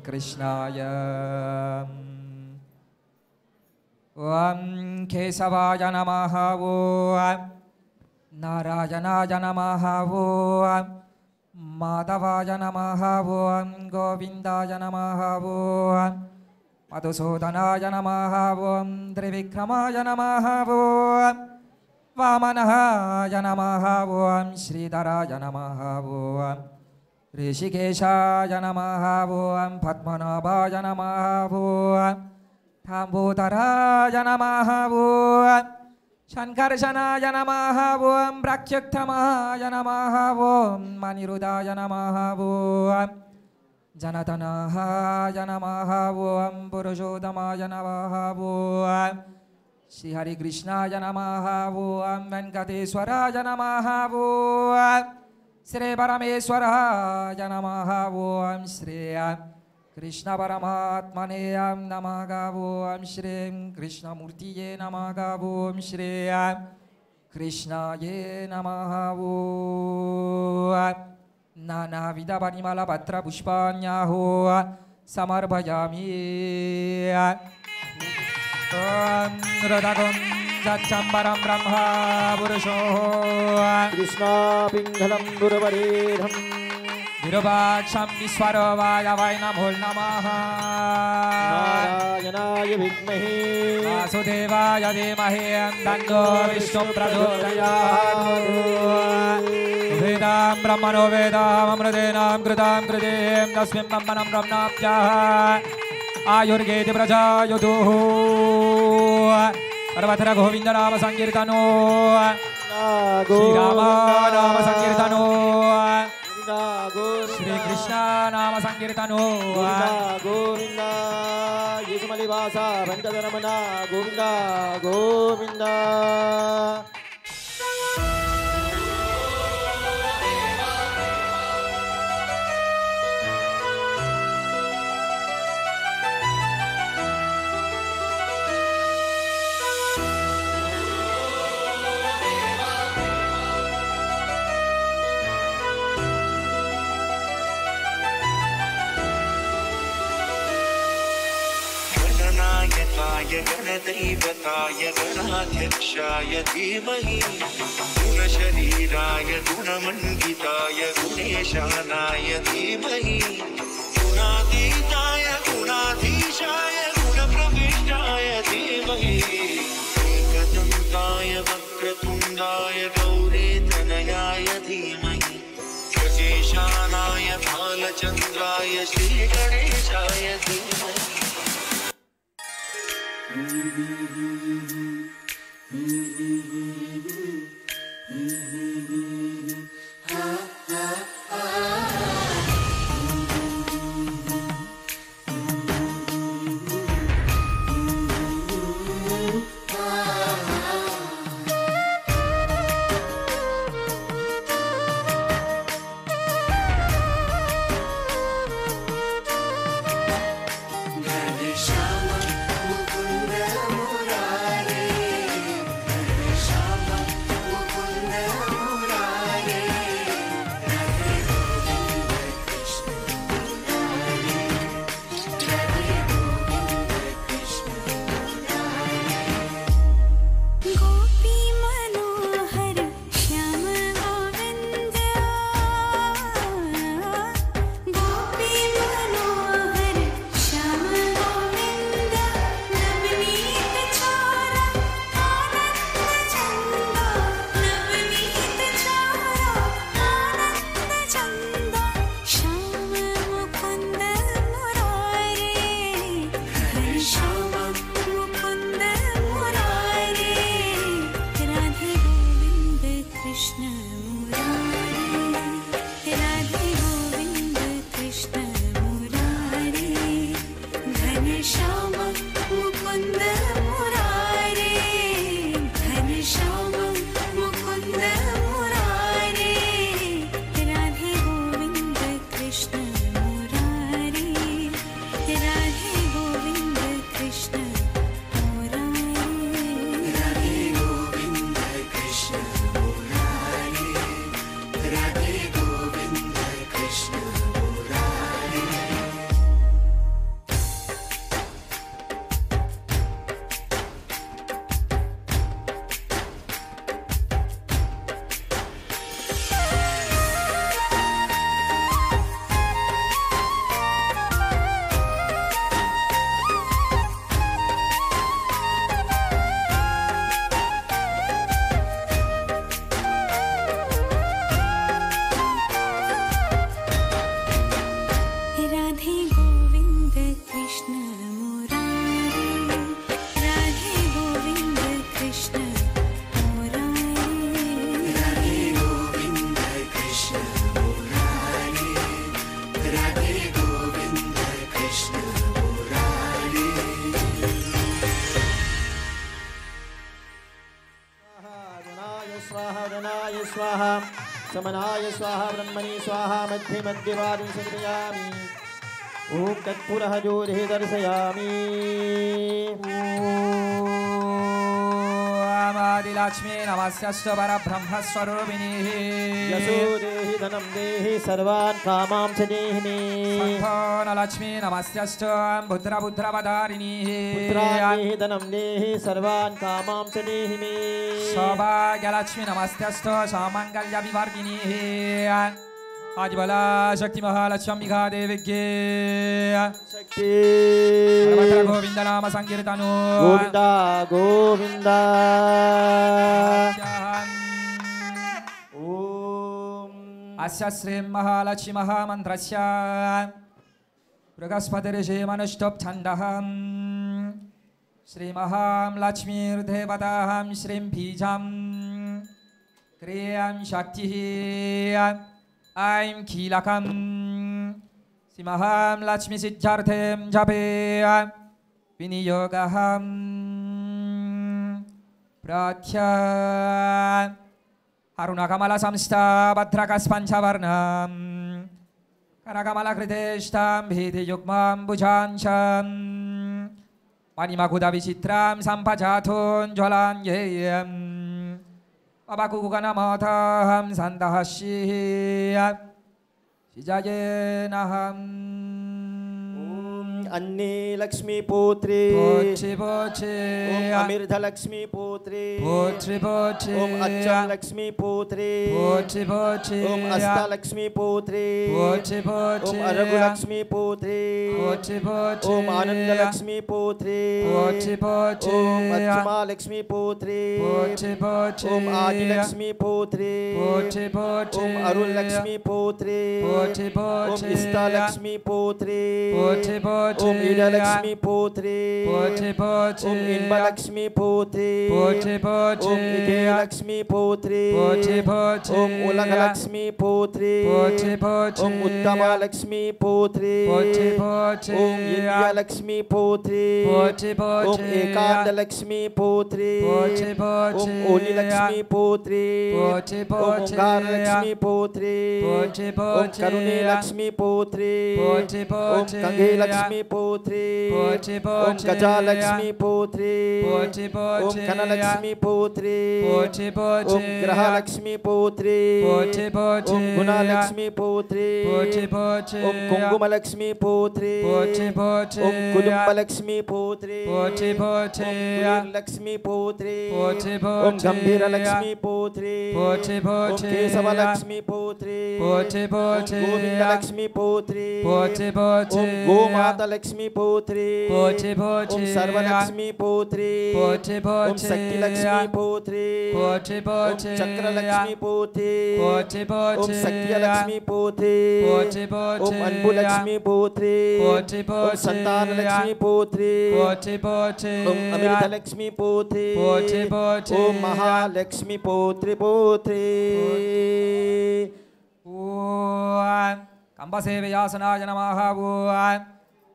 कृष्णाय ॐ केशवाय नमः ॐ नारायणाय नमः ॐ माधवाय नमः ॐ गोविन्दाय नमः ॐ मधुसूदनाय नमः ॐ त्रिविक्रमाय नमः ॐ वामनाय नमः ॐ श्रीधराय नमः ॐ ऋषिकेशाय नमः ॐ पद्मनाभाय नमः ॐ थाम्बूतराय नमः ॐ शङ्कर्षणाय नमः ॐ प्रत्युत्तमाय नमः ॐ मनिरुदाय नमः ॐ जनतनाय नमः ॐ पुरुषोत्तमाय नमः ॐ श्री हरि कृष्णाय नमः ओम वेंकटेश्वराय नमः ओम श्री परमेश्वराय नमः ओम श्री कृष्ण परमात्मने नमः ओम श्री कृष्णमूर्तिये नमः ओम श्री कृष्णाय नमः ओम नानाविध परिमल पत्र पुष्पाण्याहो समर्पयामि ओम रदगुंजच्चम्बरं ब्रह्मा पुरुषो कृष्णा पिंगलं गुरुवरेधं विरूपाक्षं विश्वरो वायवै नमो नमः नारायणाय विद्महे वासुदेवाय धीमहि तन्नो विष्णुः प्रचोदयात् वेदां ब्रह्मणो वेदामृतेनां कृतां कृतिं तस्मिन् ब्रह्मणं ब्रह्मणाभ्यः आयुर्गेति प्रजायुधुः सर्वत्र गोविन्द नाम संकीर्तनो श्रीराम नाम संकीर्तनो श्री कृष्ण नाम संकीर्तनो गोविंद येसुमलिवासा वेंकटरमण गोविंद गोविंद गणदैवताय गणाध्यक्षाय धीमहि गुणशरीराय गुणमण्डिताय गुणेशानाय धीमहि गुणातीताय गुणाधीशाय गुणप्रविष्टाय धीमहि एकदन्ताय वक्रतुण्डाय गौरीतनयाय धीमहि गजेशानाय बालचन्द्राय श्रीगणेशाय धीमहि स्वाहा वदनाय स्वाहा समनाय स्वाहा ब्रह्मणि स्वाहा मध्ये मध्यवादिं समर्पयामि ॐ तत्पुरः ज्योतिः दर्शयामि आदिलक्ष्मी नमस्यश्च परब्रह्मस्वरूपिणी यशो देहि धनं देहि सर्वान् कामां च देहि मे सम्पूर्णलक्ष्मी नमस्यश्च बुद्रबुद्रवधारिणी पुत्रान् धनं देहि सर्वान् कामां च देहि मे सौभाग्यलक्ष्मी नमस्यश्च सामङ्गल्यविवर्धिनी आज बला शक्ति महालक्ष्मी देवी के शक्ति गोविंद नाम संकीर्तनो गोविंदा गोविंदा ओम अस्य श्री महालक्ष्मी महामन्त्रस्य बृहस्पतिर्षेमनुष्टुप् छन्दः श्री महालक्ष्मीर्देवतां श्रीं बीजां क्रियां शक्तिः ऐं कीलकं श्री महालक्ष्मी सिद्धार्थं जपे विनियोगः प्रार्थ्य अरुणकमल संस्था भद्रकस्पञ्चवर्णं करकमलकृतेष्टां भीतियुग्मां भुजाञ्चं मणिमकुटविचित्रां सम्पजातोज्ज्वलाञ्जेयम् अबकुगणमाताहं सन्दहस्ये शिजायेनहम् अन्ये लक्ष्मी पुत्री पोछि पोछि ओम अमिर्ध लक्ष्मी पुत्री पोछि पोछि ओम अच्चा लक्ष्मी पुत्री पोछि पोछि ओम अस्ता लक्ष्मी पुत्री पोछि पोछि ओम अरघु लक्ष्मी पुत्री पोछि पोछि ओम आनंद लक्ष्मी पुत्री पोछि पोछि ओम अच्चमा लक्ष्मी पुत्री पोछि पोछि ओम आदि लक्ष्मी पुत्री पोछि पोछि ओम अरुण लक्ष्मी पुत्री पोछि पोछि ओम इष्टा लक्ष्मी पुत्री पोछि पोछि ओम ईडा लक्ष्मी पुत्री पोछि पोछि ओम इन्बा लक्ष्मी पुत्री पोछि पोछि ओम इगे लक्ष्मी पुत्री पोछि पोछि ओम उलग लक्ष्मी पुत्री पोछि पोछि ओम उत्तमा लक्ष्मी पुत्री पोछि पोछि ओम इंद्रिया लक्ष्मी पुत्री पोछि पोछि ओम एकांत लक्ष्मी पुत्री पोछि पोछि ओम ओली लक्ष्मी पुत्री पोछि ओम पोछि ओंकार लक्ष्मी पुत्री पोछि ओम पोछि करुणे लक्ष्मी पुत्री पोछि ओम पोछि कंगे लक्ष्मी पुत्री पोछि ओम पोछि गजा लक्ष्मी पुत्री पोछि पोछि ओम कन लक्ष्मी पुत्री पोछि पोछि ओम ग्रह लक्ष्मी पुत्री पोछि पोछि ओम गुणा लक्ष्मी पुत्री पोछि पोछि ओम कुंकुम लक्ष्मी पुत्री पोछि पोछि ओम कुदुम्ब लक्ष्मी पुत्री पोछि पोछि ओम कुलीन लक्ष्मी पुत्री पोछि ओम पोछि गंभीर लक्ष्मी पुत्री पोछि ओम पोछि केशव लक्ष्मी पुत्री पोछि पोछि ओम गोविंद लक्ष्मी पुत्री पोछि पोछि ओम गोमाता लक्ष्मी पुत्री पोछि पोछि ओम सर्वलक्ष्मी पुत्री पोछि पोछि ओम शक्ति लक्ष्मी पुत्री पोछि ओम पोछि चक्र लक्ष्मी पुत्री पोछि पोछि ओम शक्ति लक्ष्मी पुत्री पोछि पोछि ओम अनबु लक्ष्मी पुत्री पोछि ओम पोछि संतान लक्ष्मी पुत्री पोछि पोछि ओम अमृत लक्ष्मी पुत्री पोछि पोछि ओम महालक्ष्मी पुत्री पुत्री ॐ कंबसेवयासनाय नमः ॐ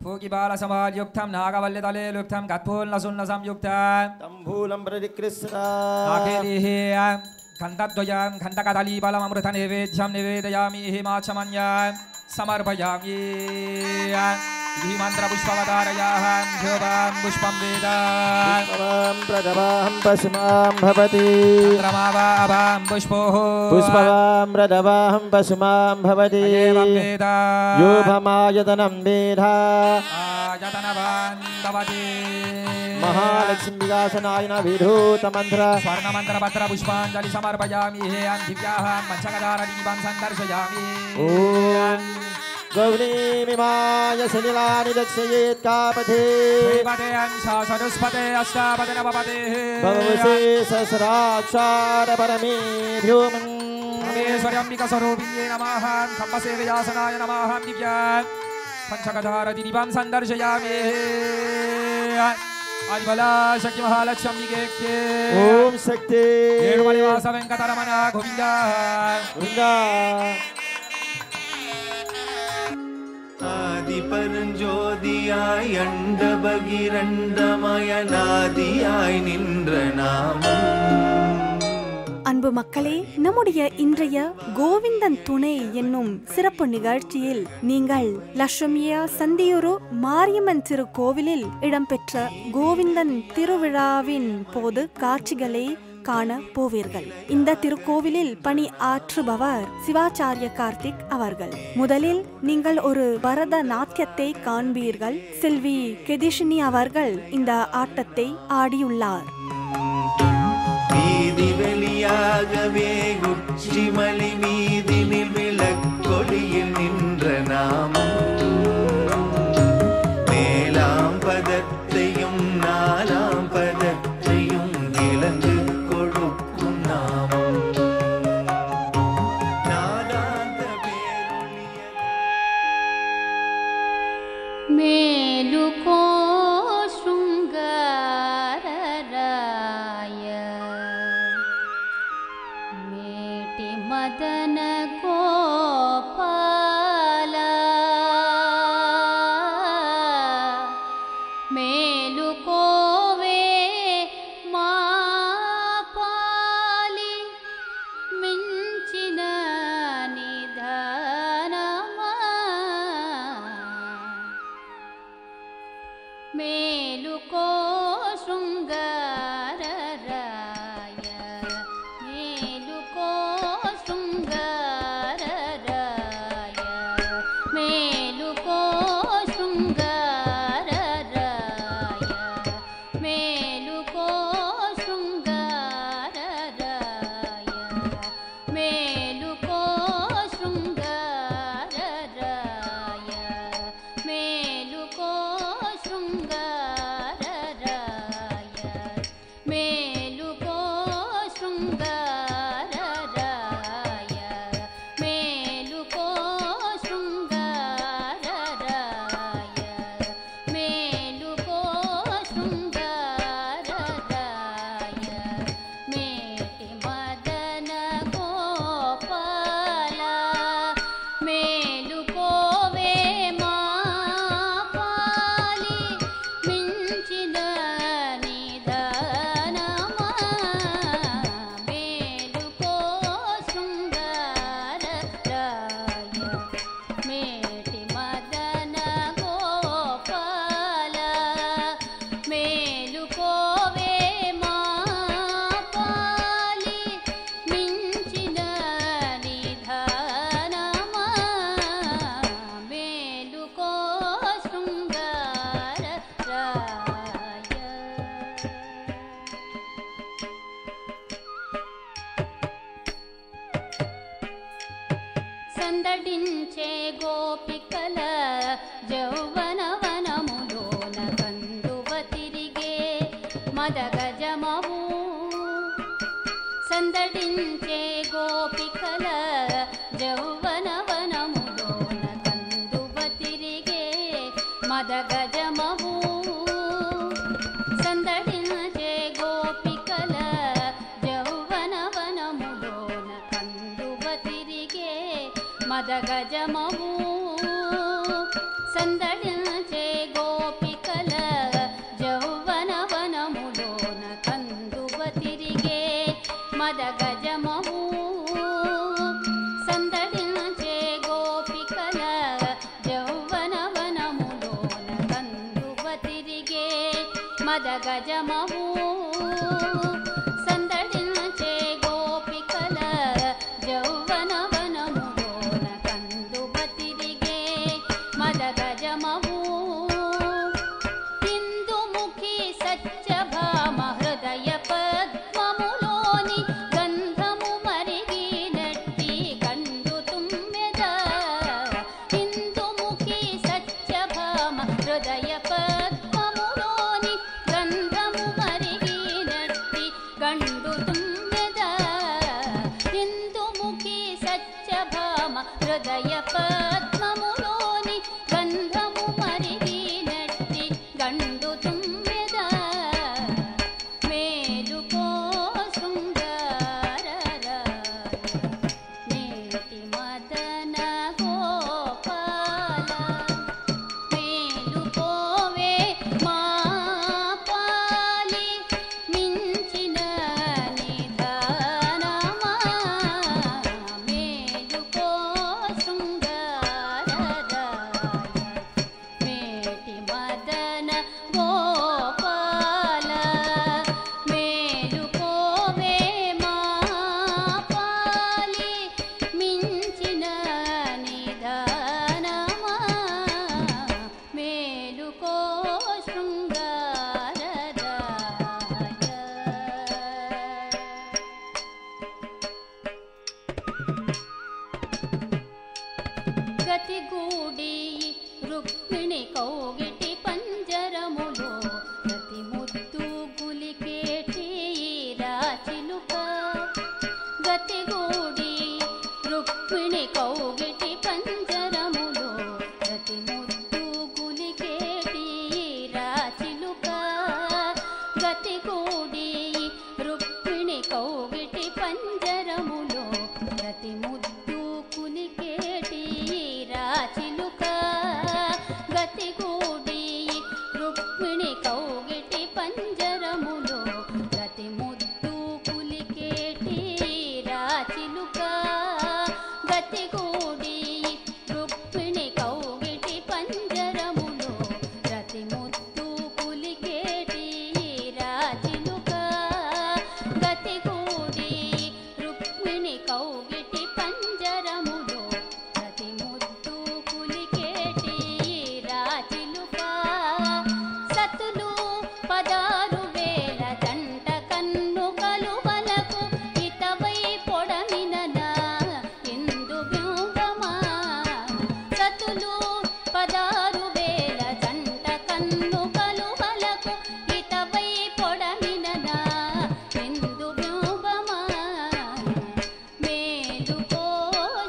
पूगिबालसमायुक्तं नागवल्लितले लुप्तं गत्फूल्लसुन्नसंयुक्तं तम्बूलं प्रतिकृष्टा नागेरिः खण्डद्वयं खण्डकदलीफलमृतनैवेद्यं निवेदयामि हिमाचमन्यं समर्पयामि मन्त्रपुष्पवतारयाहं शोभां पुष्पं वेद पुष्पवां प्रदवां पशुमां भवति चन्द्रमावाभां पुष्पोः पुष्पवां प्रदवां पशुमां भवति एवं वेद यो भमायतनं वेद आयतनवान् भवति महालक्ष्मी विकासनाय विधूतमन्त्र स्वर्णमन्त्रपत्रपुष्पाञ्जलि समर्पयामि हे दिव्याः पञ्चकदारदीपं सन्दर्शयामि ॐ गौरीमिमाय सलिलानि दक्षयेत् कापथे श्रीपते अंशासनुस्पते अष्टापते नवपतेः भवसे सहस्राक्षार परमेभ्योमन् परमेश्वर्यम्बिकस्वरूपिण्ये नमः खम्बसेवयासनाय नमः दिव्यान् पञ्चकदारदीपं सन्दर्शयामि आदिबला शक्ति महालक्ष्मी ॐ शक्ति ఏడుమలివాస వెంకటరమణ గోవింద गोविन्द ஆதி பரஞ்சோதியாய் அண்ட பகிரண்டமயனாதியாய் நின்ற நாமம் அன்பு மக்களே, நம்முடைய இன்றைய கோவிந்தன் துணை என்னும் சிறப்பு நிகழ்ச்சியில் நீங்கள் லட்சுமியா சந்தியூரு மாரியம்மன் திருக்கோவிலில் இடம்பெற்ற கோவிந்தன் திருவிழாவின் போது காட்சிகளை காண போவீர்கள். இந்த திருக்கோவிலில் பணி ஆற்றுபவர் சிவாச்சாரிய கார்த்திக் அவர்கள். முதலில் நீங்கள் ஒரு பரத நாட்டியத்தை காண்பீர்கள். செல்வி கெதிஷினி அவர்கள் இந்த ஆட்டத்தை ஆடியுள்ளார். வீதி வெளியாகவே உச்சிமலை மீதினில் விளக்கொளியில் நின்ற நாமம் மேலாம் பதத்தையும் நாலாம் பதத்தையும் விளங்கு கொடுக்கும் நாமம் நாதாந்த பேரொழிய மேலுகோ मदन गोपाल मेलुकोवे मापाली मिंचिन निधनमा मेलुको शृंगार సందడించే గోపికల జౌవనవనములోన కందువ తిరిగే మదగజమవు సందడించే గోపికల జౌవనవనములోన కందువ తిరిగే మదగజమవు సందడించే గోపికల జౌవనవనములోన కందువ తిరిగే మదగజమవు సందడించే గోపికల జౌవనవనములోన కందువ తిరిగే మదగజమవు సందడించే గోపికల జౌవనవనములోన కందువ తిరిగే మదగజమవు సందడించే గోపికల జౌవనవనములోన కందువ తిరిగే మదగజమవు ఇందుముఖి సత్యభామ హృదయ పద్మములోని గంధము మరిగినట్టి కండు తుమ్మెద ఇందుముఖి సత్యభామ హృదయ పద్మములోని గంధము మరిగినట్టి కౌగిటి పంజరములో ప్రతి ముద్దు గులికేటి రాచిలుక గతిగూడి రుక్మిణి కౌగిటి పంజరములో ప్రతి ముద్దు గులికేటి రాచిలుక గతిగూడి రుక్మిణి కౌగిటి పంజరములో ప్రతి ముద్దు కులికేటి రాచిలుక గతిగూడి రుక్మిణి కౌగిటి పంజరములో ప్రతి ముద్దు కులికేటి రాచిలుక గతిగూడి రుక్మిణి కౌగిటి పంజరములో ప్రతి ముద్దు కులికేటి రాచిలుక గతిగూడి రుక్మిణి కౌగిటి పంజరములో ప్రతి ముద్దు కులికేటి రాచిలుక సతులు 16,000 జంట కన్ను కలువలకు ఇతవై పొడమినన ఇందు బింబమా సతులు 16,000 జంట కన్ను కలువలకు ఇతవై పొడమినన ఇందు బింబమా మేలుకో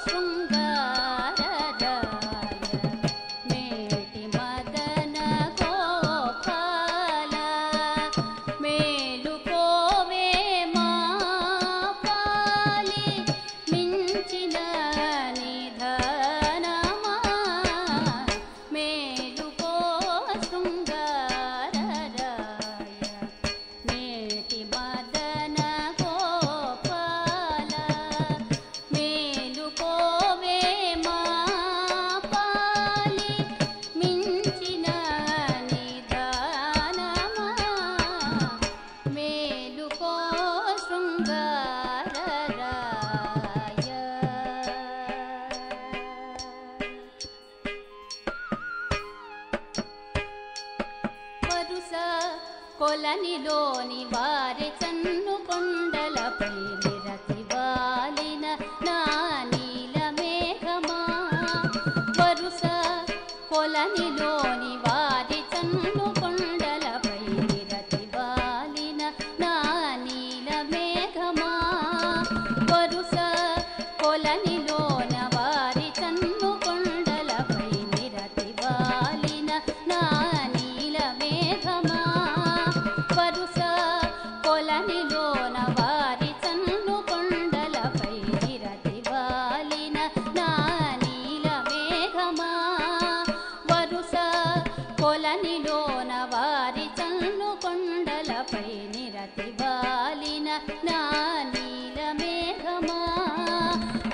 శృంగారరాయ మేటి మదన గోపాల మేలుకోవే మా పాలి మించిన నిధనమా మేలుకో శృంగారరాయ మేటి మదన గోపాల మేలుకోవే మా పాలి మించిన నిదానమా మేలుకో శృంగారరాయ వరుస కొలనిలోని వారి చన్ను కొండలపై నిరతి వాలిన నా నీల మేఘమా వరుస కొలనిలోని వారి చన్ను కొండలపై నిరతి వాలిన నా నీల మేఘమా వరుస కొలనిలోన వారి చన్ను కొండలపై నిరతి వాలిన నా నీల మేఘమా వరుస కొలనిలోన వారి చన్ను కొండలపై నిరతి వాలిన నా నీల మేఘమా వరుస కొలనిలోన వారి చన్ను కొండలపై నిరతి వాలిన నా నీల మేఘమా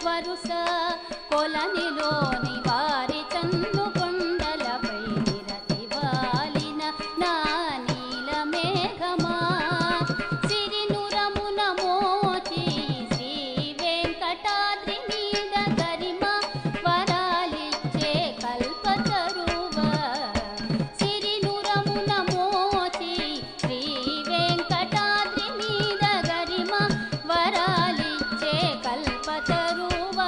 వరుస కొలనిలోని వారి చన్ను కొండలపై నిరతి వాలిన నా నీల మేఘమా సిరినురమున మోచి శ్రీ వెంకటాద్రి మీద గరిమ వరాలిచ్చే కల్పతరువ సిరినురమున మోచి శ్రీ వెంకటాద్రి మీద గరిమ వరాలిచ్చే కల్పతరువ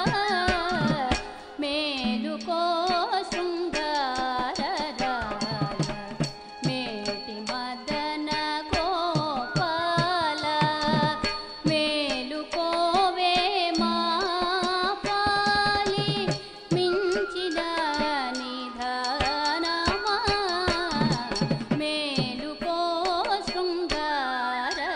మేలుకో శృంగారరాయ మేటి మదన గోపాల మేలుకోవే మా పాలి మించిన నిధనమా మేలుకో శృంగారరాయ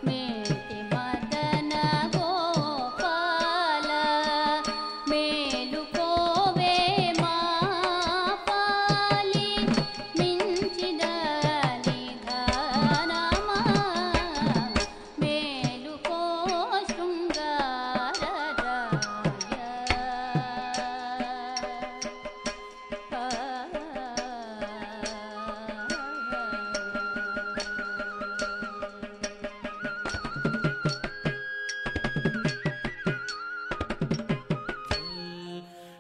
మేటి మదన గోపాల మేలుకోవే మా పాలి మించిన నిధనమా మేలుకో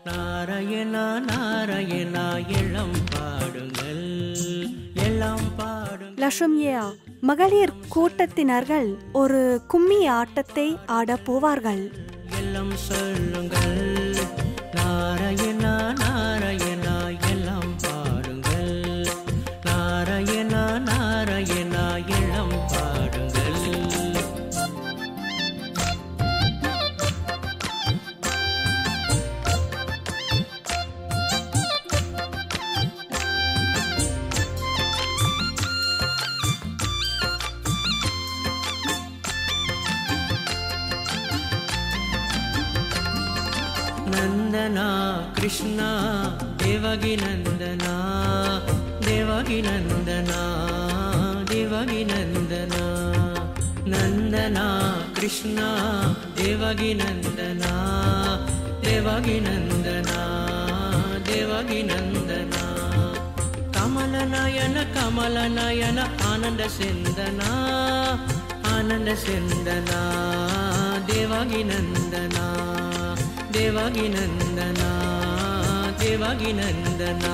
நாராயணா நாராயணா எல்லாம் பாடுங்கள் எல்லாம் பாடுங்கள் லட்சுமியா மகளிர் கூட்டத்தினர்கள் ஒரு கும்மி ஆட்டத்தை ஆடப் போவார்கள். எல்லாம் சொல்லுங்கள் நாராயணா நாராயணா எல்லாம் பாடுங்கள். நந்தனா கிருஷ்ணா தேவகி நந்தனா தேவகி நந்தனா தேவகி நந்தனா நந்தனா கிருஷ்ணா தேவகி நந்தனா தேவகி நந்தனா தேவகி நந்தனா கமலநயன கமலநயன ஆனந்த சிந்தனா ஆனந்த சிந்தனா தேவகி நந்தனா தேவகி நந்தனா தேவகி நந்தனா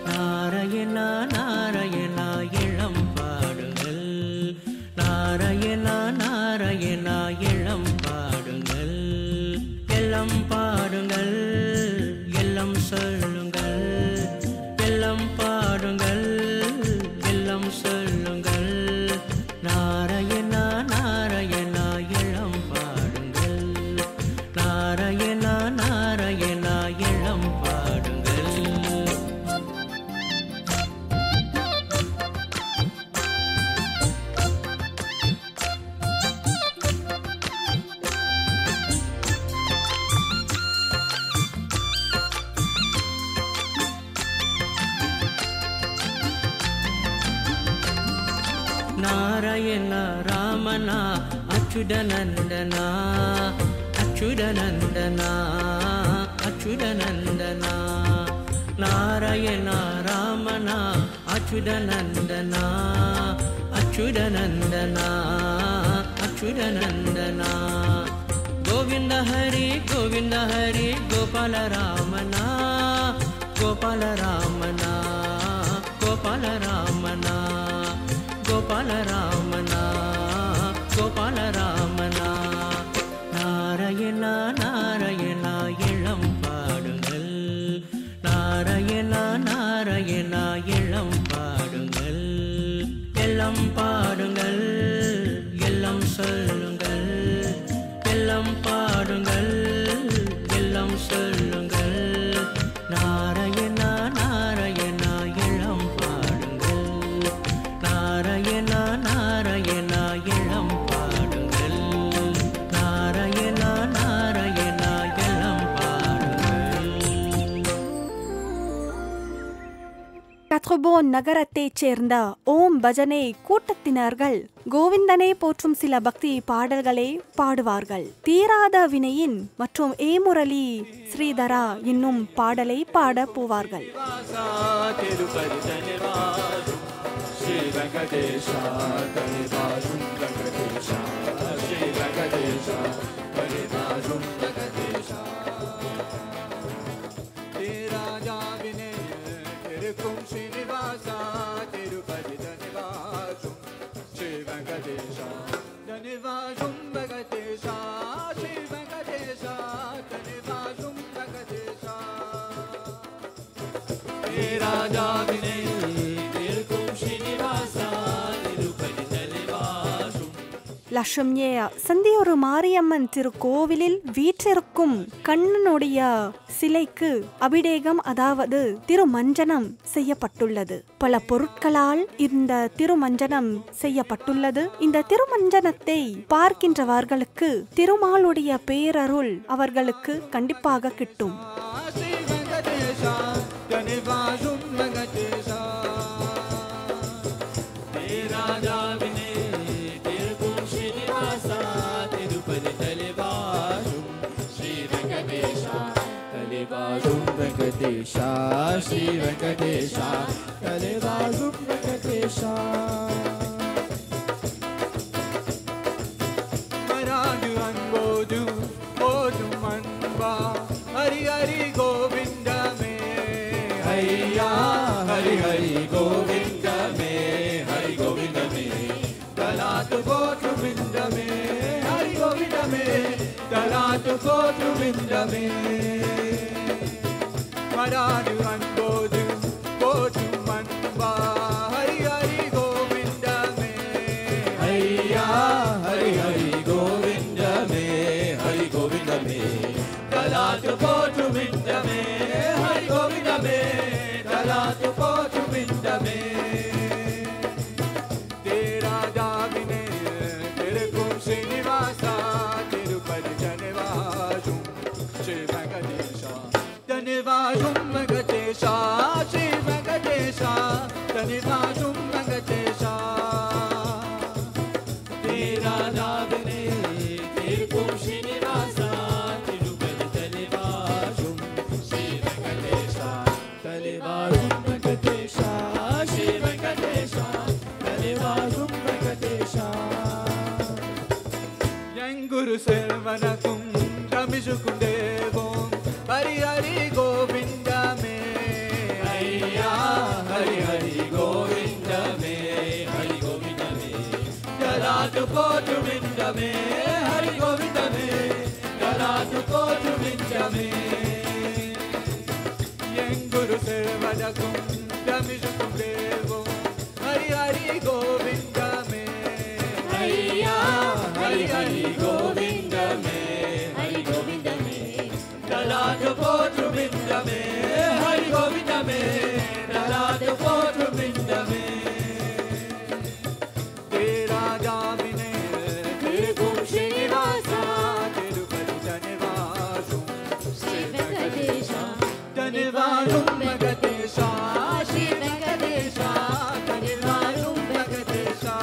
நாராயணா நாராயணா இளம் பாடுங்கள் நாராயணா நாராயணா இளம் பாடுங்கள் எல்லாம் பாடுங்கள் எல்லாம் சொல்லுங்கள் எல்லாம் பாடுங்கள் எல்லாம் சொல்லுங்கள் நாராயணா நாராயணா இளம் பாடுங்கள் நாராயணா நாராயணா இளம் பாடுங்கள். நாராயண ராமனா அச்சுதநந்தனா அச்சுதநந்தனா அச்சுதநந்தனா நாராயண ராமனா அச்சுதநந்தனா அச்சுதநந்தனா அச்சுதநந்தனா கோவிந்த ஹரி கோவிந்த ஹரி கோபால ராமனா கோபால ராமனா கோபால ராமனா கோபால ராமனா கோபால ராமனா நாராயணா நாராயணா இளம் பாடுங்கள் நாராயணா நாராயணா இளம் பாடுங்கள் எல்லாம் பாடுங்கள் எல்லாம் சொல்லுங்கள் எல்லாம் பாடுங்கள் எல்லாம் சொல்லுங்கள் நாராயணா நாராயணா இளம் பாடுங்கள் நாராயணா நாராயணா இளம் பாடுங்கள் நாராயணா நாராயணா இளம் பாடுங்கள். கத்ரபோன் நகரத்தைச் சேர்ந்த ஓம் பஜனை கூட்டத்தினர்கள் கோவிந்தனை போற்றும் சில பக்தி பாடல்களை பாடுவார்கள். தீராத வினையின் மற்றும் ஏமுரளி ஸ்ரீதரா என்னும் பாடலை பாட போவார்கள். லட்சுமியே சந்தியூர் மாரியம்மன் திருக்கோவிலில் வீற்றிருக்கும் கண்ணனுடைய சிலைக்கு அபிடேகம் அதாவது திருமஞ்சனம் செய்யப்பட்டுள்ளது. பல பொருட்களால் இந்த திருமஞ்சனம் செய்யப்பட்டுள்ளது. இந்த திருமஞ்சனத்தை பார்க்கின்றவர்களுக்கு திருமாலுடைய பேரருள் அவர்களுக்கு கண்டிப்பாக கிட்டும். Venkatesha, Shri Venkatesha, Kalevazum Venkatesha. Maradu Anbodu, Bodu Manba, Hari Hari Govinda me, Hariya, Hari Hari Govinda me, Hari Govinda me, Dalatu Bodu Vinda me, Hari Govinda me, Dalatu Bodu Vinda me. Maradu Anbodu, Bodu Manba, Hari Hari Govinda me, सेवनकुं रमिषुकुं देवं हरि हरि गोविंद में अय्या हरि हरि गोविंद में हरि गोविंद में जलातु कोटुमिंद में हरि गोविंद में जलातु कोटुमिंद में यंगुरु सेवनकुं रमिषुकुं देवं हरि हरि गोविंद में अय्या हरि हरि गोविंद में हरि गोविंद में ललाट पोटुमिंद में हरि गोविंद में ललाट पोटुमिंद में तेरा जामिने तिरुगुं श्रीनिवासा तिरुपति धन्यवादुं श्री वेंकटेशा धन्यवादुं वेंकटेशा श्री वेंकटेशा धन्यवादुं वेंकटेशा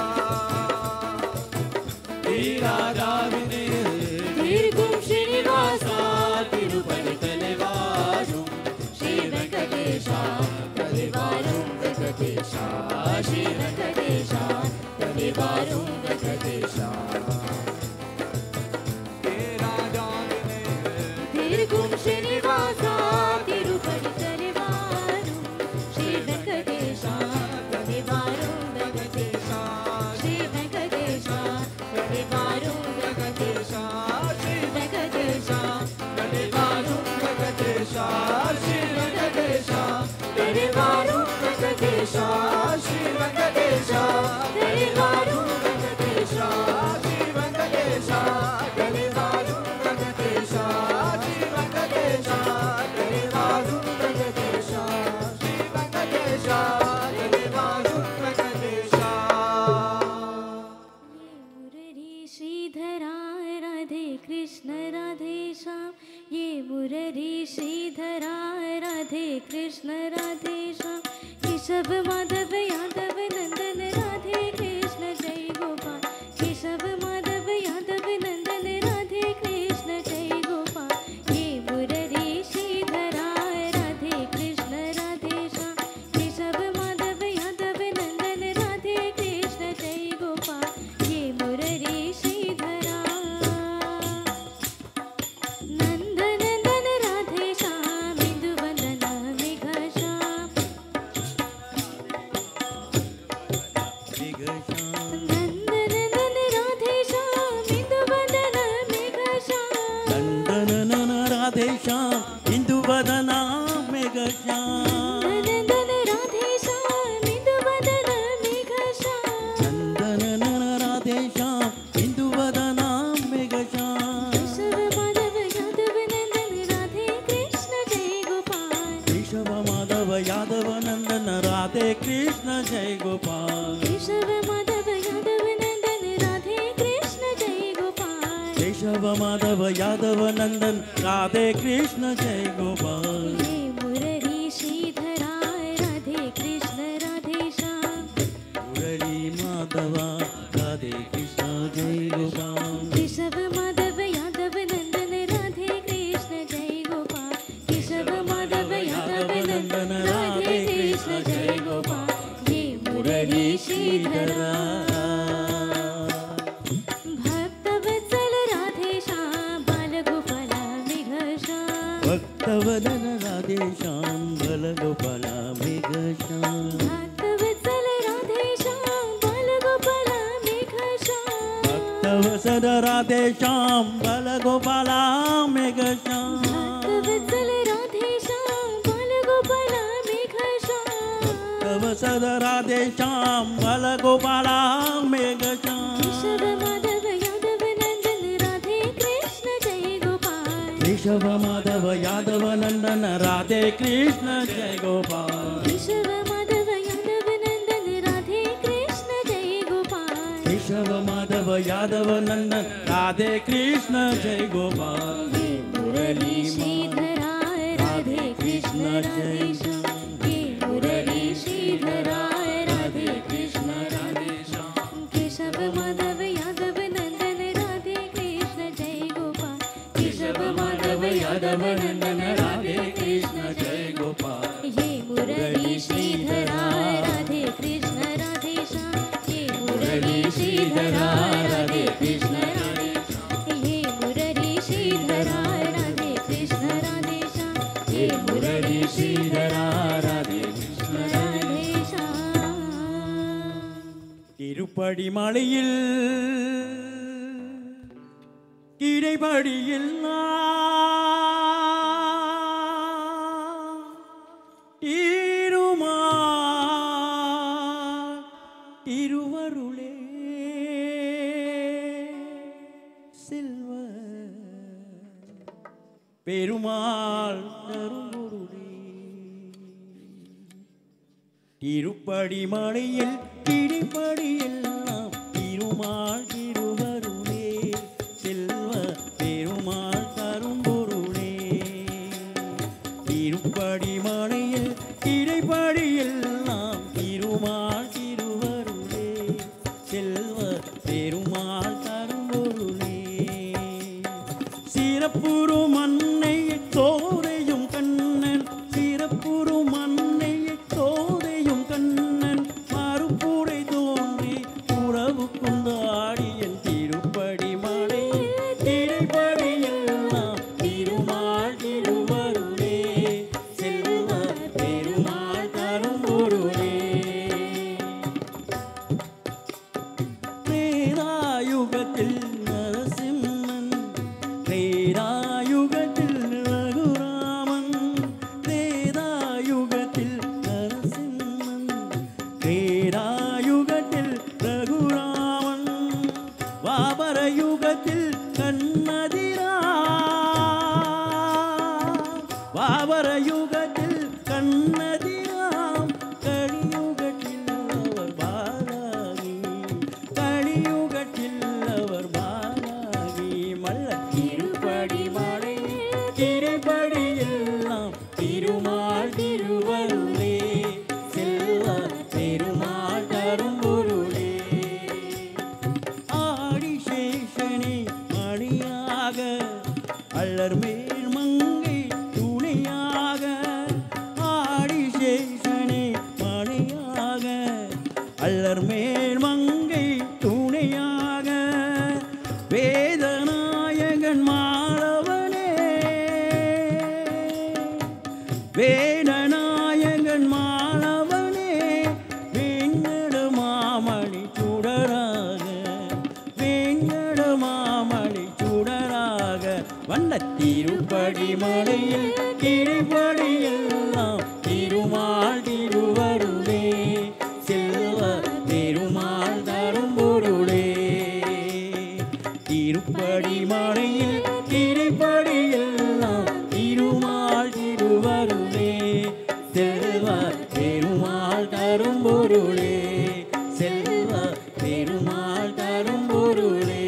तेरा जामिने तिरुगुं श्रीनिवासा तिरुपति धन्यवादुं श्री वेंकटेशा धन्यवादुं वेंकटेशा श्री वेंकटेशा धन्यवादुं वेंकटेशा तेरा जामिने तिरुगुं श्रीनिवासा तिरुपति धन्यवादुं श्री वेंकटेशा धन्यवादुं वेंकटेशा श्री वेंकटेशा धन्यवादुं वेंकटेशा श्री वेंकटेशा धन्यवादुं वेंकटेशा श्री वेंकटेशा धन्यवादुं वेंकटेशा श्री वेंकटेशा धन्यवादुं वेंकटेशा श्री वेंकटेशा धन्यवादुं वेंकटेशा श्री वेंकटेशा धन्यवादुं वेंकटेशा श्री वेंकटेशा धन्यवादुं वेंकटेशा मुरली श्रीधरा राधे कृष्ण राधे श्याम ये मुरली श्रीधरा राधे कृष्ण राधे श्याम केशव माधव यादव नंदन राधे कृष्ण जय गोपाल केशव माधव यादव नंदन राधे कृष्ण जय गोपाल ये मुरली श्रीधरा राधे कृष्ण राधे श्याम केशव माधव यादव नंदन राधे कृष्ण जय गोपाल ये मुरली श्रीधरा नंदनंदन राधे श्याम इंदु वंदन मेघ श्याम नंदनंदन राधे श्याम इंदु वंदन मेघ श्याम नंदननन राधे श्याम इंदु वदना मेघ श्याम नंदनंदन राधे श्याम इंदु वंदन मेघ श्याम नंदननन राधे श्याम इंदु वदना मेघ श्याम केशव माधव यादव नंदन राधे कृष्ण जय गोपाल केशव माधव यादव नंदन राधे कृष्ण जय गोपाल केशव माधव यादव नंदन राधे कृष्ण जय गोपाल केशव माधव यादव नंदन राधे कृष्ण जय गोपाल ये मुरली श्रीधरा राधे कृष्ण राधे श्याम मुरली माधवा राधे कृष्ण जय गोपाल केशव माधव यादव नंदन राधे कृष्ण जय गोपाल केशव माधव यादव नंदन राधे कृष्ण जय गोपाल ये मुरली श्रीधरा भक्तवत्सल राधे श्याम बालगोपाला मेघ श्याम भक्तवदन राधे श्याम बल गोपाला मेघ श्याम भक्तवत्सल राधे श्याम बालगोपाला मेघ श्याम भक्तवत्सल राधे श्याम बल गोपाला मेघ श्याम भक्तवत्सल राधे श्याम बालगोपाला मेघ श्याम भक्तवत्सल राधे श्याम बल गोपाला मेघ श्याम केशव माधव यादव नंदन राधे कृष्ण जय गोपाल केशव माधव यादव नंदन राधे कृष्ण जय गोपाल केशव माधव यादव नंदन राधे कृष्ण जय गोपाल केशव माधव यादव नंदन राधे कृष्ण जय गोपाल ये मुरली श्रीधरा राधे कृष्ण राधे श्याम ये मुरली श्रीधरा राधे कृष्ण राधे श्याम केशव माधव यादव नंदन राधे कृष्ण जय गोपाल केशव माधव यादव नंदन राधे कृष्ण जय गोपाल ये मुरली श्रीधरा राधे कृष्ण राधे श्याम ये मुरली श्रीधरा राधे कृष्ण राधे ये மலையில் கிடைபடியில் திருவருளே செல்வ பெருமாள் தருமுருளே திருப்படி மலையில் கிடிப்படியெல்லாம் திருமால் திருவருளே செல்வ பெருமாள் தரும்பொருளே திருப்படி மலையில் கிடைப்படியெல்லாம் திருமால் திருவருளே செல்வ பெருமாள் தரும்பொருளே சிறப்புறும் அன்னையை தோரையும் கண்ணன் சிறப்புறும் அன்னையை தோரையும் கண்ணன் மறுப்புரை தோன்றி உறவு கொண்டாடியன் திருப்படி மலை திரைப்படியெல்லாம் திருமால் திருவருளே செல்வ பெருமாள் தரும்பொருளே திரேதாயுகத்தில் நரசிம்மன் திரேதாயுகத்தில் ரகுராமன் திரேதாயுகத்தில் நரசிம்மன் திரேதாயுகத்தில் ரகுராமன் வாபர யுகத்தில் கண்ணதிரா வாபர யுகத்தில் கண்ணதிராம் கலியுகத்தில் அவர் பாலாகி கலியுகத்தில் அவர் பாலாகி மல்ல திருப்படி மலை திருப்படியெல்லாம் திருமால் திருவருளே செல்வ பெருமாள் தரும்பொருளே ஆடிசேஷனே மணியாக அல்லர் மேல் மங்கை துணையாக ஆடிசேஷனே மணியாக அல்லர் மேல் மங்கை துணையாக வேதநாயகன் மாலவனே வேதநாயகன் மாலவனே வெங்கட மாமணி சுடராக வெங்கட மாமணி சுடராக வண்ண திருப்படி மலையில் கிழிப்படியெல்லாம் திருமால் திருவருளே செல்வ பெருமாள் தரும்பொருளே திருப்படி மலையில் கிழிப்படியெல்லாம் திருமால் திருவருளே செல்வ பெருமாள் தரும்பொருளே செல்வ பெருமாள் தரும்பொருளே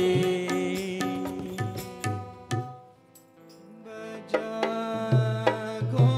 go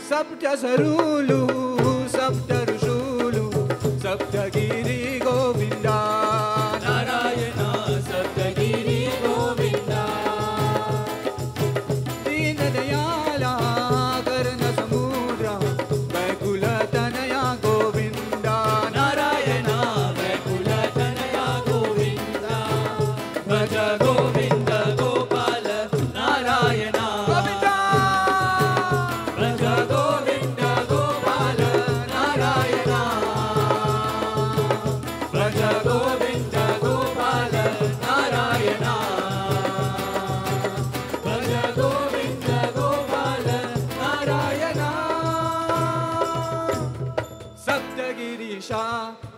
सप्त सरूलु सप्त ऋषूलु सप्तगिरि गोविंदा नारायण सप्तगिरि गोविंदा दीन दयाला कर्ण समुद्रा वैकुल तनया गोविंदा नारायण वैकुल तनया गोविंदा भज गोविंद गोपाल नारायण गोविंदा भज गोविंद गोपाल नारायण भज गोविंद गोपाल नारायण भज गोविंद गोपाल नारायण सप्तगिरीशा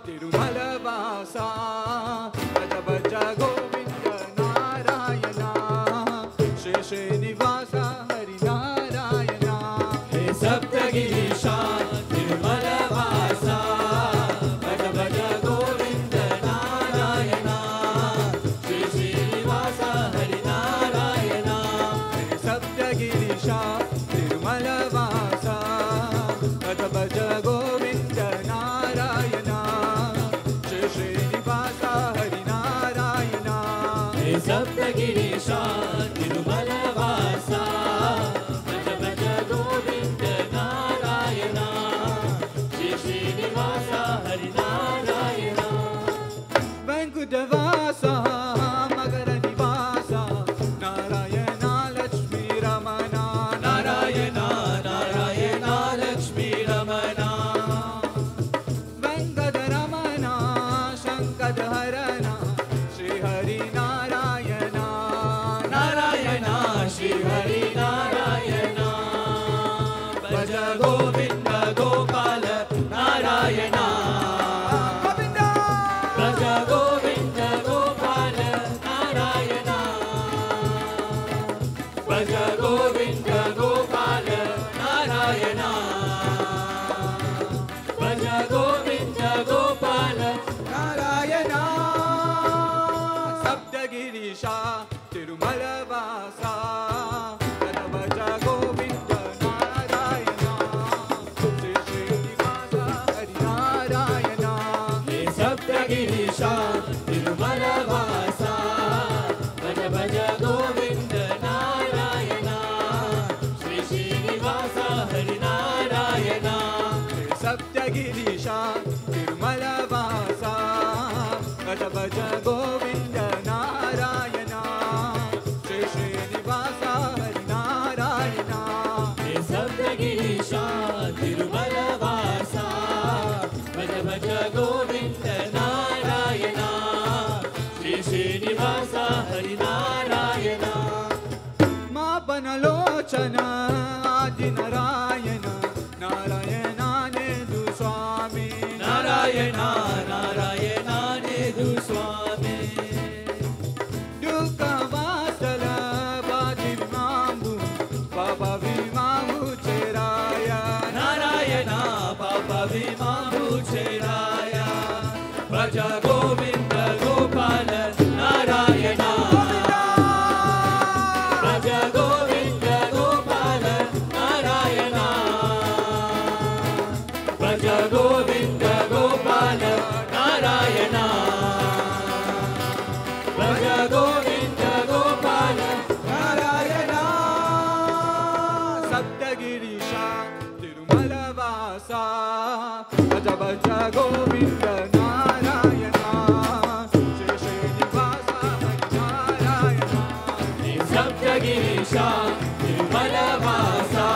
तिरुमलवासा भज भज गोविंद नारायणा श्री श्रीनिवास हरिनारायणा हे सप्तगिरीशा तिरुमलवासा भज भज गोविंद नारायण श्री श्रीनिवास हरिनारायण सप्तगिरीशा तिरुमलवासा भज भज गोविंद नारायणा श्री श्रीनिवास हरिनारायणा हे सप्तगिरीशा तिरुमलवासा भज भज गोविंद नारायण श्री श्रीनिवास हरिनारायण वेंकुटवासा मकर निवासा नारायण लक्ष्मी रमणा नारायण नारायण लक्ष्मी रमणा वेंकटरमणा शंकरहरणा श्री हरि नारायणा नारायण श्री हरि नारायण भज गोविंद गोपाल नारायण भज गोविंद गोपाल नारायण भज गोविंद गोपाल नारायण भज गोविंद गोपाल नारायण सप्तगिरीशा तिरुमलवासा भज भज गोविंद नारायणा श्री श्रीनिवास हरिनारायणा हे सप्तगिरीशा तिरुमलवासा भज भज गोविंद नारायण श्री श्रीनिवास हरिनारायण सप्तगिरीशा तिरुमलवासा भज भज गोविंद नारायणा श्री श्रीनिवास हरिनारायणा हे सप्तगिरीशा तिरुमलवासा भज भज गोविंद नारायण श्री श्रीनिवास हरिनारायण मा बनलोचन आदि नारायण नारायणाने स्वामी नारायण नारायण नेदु स्वामी दुःखवासल बाजी विमांबु बाबा विमांबु चेराय नारायण पापा विमाभूषेराय भज गोविंद गोपाल नारायण भज गोविंद गोपाल नारायण भज गोविंद गोपाल नारायण भज गोविंद गोपाल नारायण सप्तगिरीशा तिरुमलवासा भज भज गोविंद नारायणा श्री श्रीनिवास हरिनारायणा हे सप्तगिरीशा तिरुमलवासा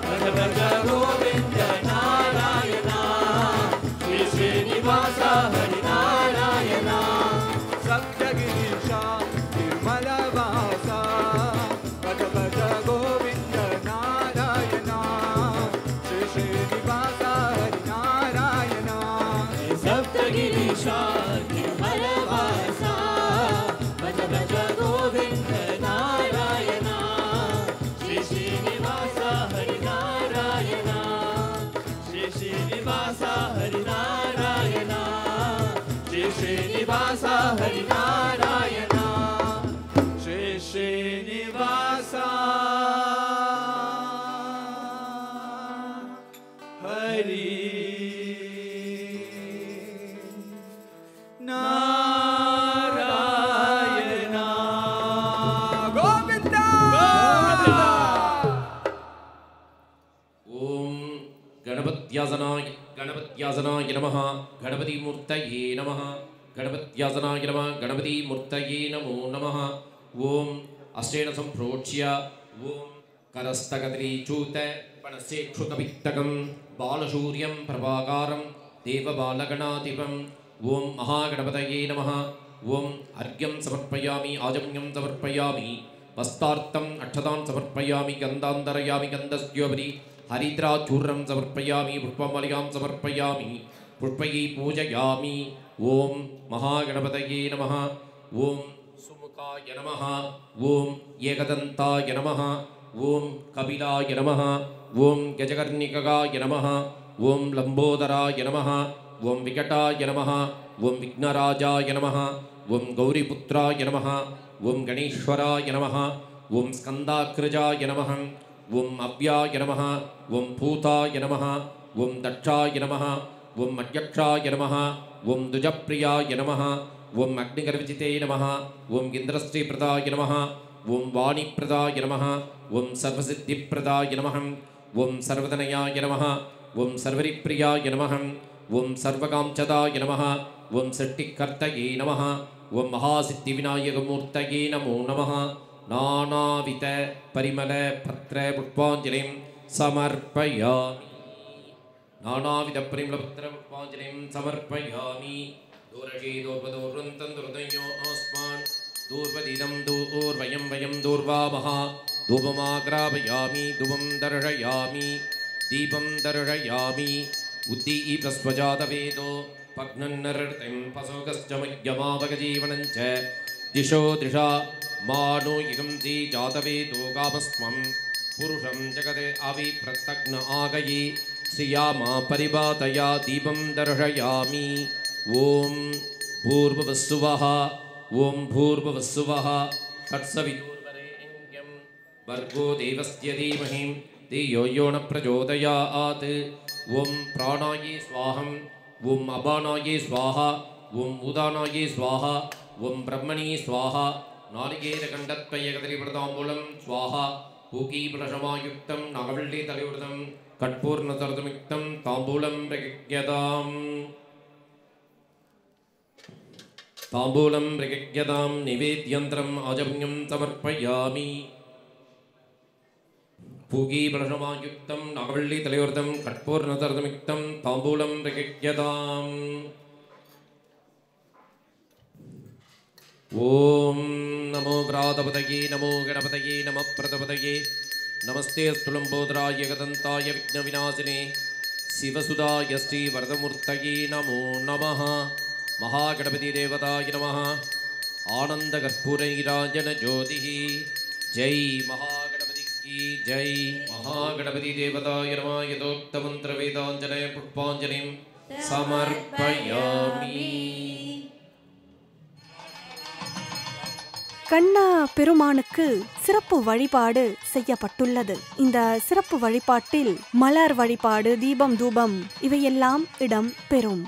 भज भज गोविंद नारायण श्री श्रीनिवास हरिनारायण सप्तगिरीशा तिरुमलवासा भज भज गोविंद नारायणा श्री श्रीनिवास हरिनारायणा हरि नारायण गोविंद ओम गणपत्यासनाय नमः गणपति मूर्तये नमः गणपत्यासनाय नमः गणपति मूर्तये नमो नमः ओम अष्टेन संप्रोक्ष्य ओम करस्तकद्रीचूत पणसेक्षुकवित्तकं बालसूर्यं प्रभाकारं देवबालगणाधिपम् ओम महागणपतये नमः ओम अर्घ्यं समर्पयामि आजम्यं समर्पयामि वस्तार्थम् अक्षतां समर्पयामि गन्धान्तरयामि गन्धस्योपरि हरिद्राचूर्णं समर्पयामि पुष्पमालिकां समर्पयामि पुष्पैः पूजयामि ओम महागणपतये नमः ओम सुमुखाय नमः ओम एकदन्ताय नमः ओम कपिलाय नमः ओम गजकर्णिकाय नमः ओम लंबोदराय नमः ओम विकटाय नमः ओम विघ्नराजाय नमः ओम गौरीपुत्राय नमः ओम गणेश्वराय नमः ओम स्कन्दाग्रजाय नमः ओम अव्याय नमः ओम भूताय नमः ओम दक्षाय नमः ओम अध्यक्षाय नमः ओम द्विजप्रियाय नमः ओम अग्निगर्विजिते नमः ओम इन्द्रश्रीप्रदाय नमः ओम वाणीप्रदाय नमः ओम सर्वसिद्धिप्रदाय नमः ओम सर्वधनयाय नमः ओम सर्वरिप्रियाय नमः ओम सर्वकांक्षदाय नमः ओम सृष्टिकर्तये नमः ओम महासिद्धिविनायकमूर्तये नमो नमः नानाविध परिमल पत्र पुष्पाञ्जलिं समर्पयामि नानाविध परिमल पत्र पुष्पाञ्जलिं समर्पयामि दूरशी दूर्वदूर्वन्तं दुर्दयो अस्मान् दूर्वदिदं दूर्वयं वयं दूर्वामः धूपमाग्रापयामि धूपं दर्शयामि दीपं दर्शयामि उद्दीपस्वजातवेदो पग्नन्नर्तिं पशुकश्चमय्यमावकजीवनं च दिशो दृशा मानुयुगं जी जातवेदो कामस्त्वं पुरुषं जगते अविप्रतग्न आगये श्रियामा परिवातया दीपं दर्शयामि ओम भूर्भुवस्सुवः ओम भूर्भुवस्सुवः तत्सवितुर्वरेण्यं भर्गो देवस्य धीमहि धियो यो न प्रचोदयात् ओम प्राणाये स्वाहं ओम अपानाये स्वाहा ओम उदानाये स्वाहा ओम ब्रह्मणि स्वाहा नारिकेलकण्डत्वयकदरिप्रताम्बूलं स्वाहा पूकीफलशमायुक्तं नागवल्ली तलयुक्तं कट्पूर्णतरतुमिक्तं ताम्बूलं प्रगृह्यताम् ताम्बूलं प्रगृह्यतां निवेद्यन्त्रम् आजम्यं समर्पयामि पूगीफलशमायुक्तं नागवल्ली तलयुक्तं कट्पूर्णतरतुमिक्तं ताम्बूलं प्रगृह्यताम् ओम नमो व्रातपतये नमो गणपतये नमः प्रतपतये नमस्ते स्तुलंबोदराय एकदन्ताय विघ्नविनाशिने शिवसुदाय श्रीवरदमूर्तये नमो नमः महागणपति देवताय नमः आनन्दकर्पूरनीराजन ज्योतिः जय महागणपति की जय महागणपति देवताय नमः यथोक्तमन्त्रवेदाञ्जनेन पुष्पाञ्जलिं समर्पयामि கண்ணா பெருமானுக்கு சிறப்பு வழிபாடு செய்யப்பட்டுள்ளது. இந்த சிறப்பு வழிபாட்டில் மலர் வழிபாடு, தீபம், தூபம் இவையெல்லாம் இடம் பெறும்.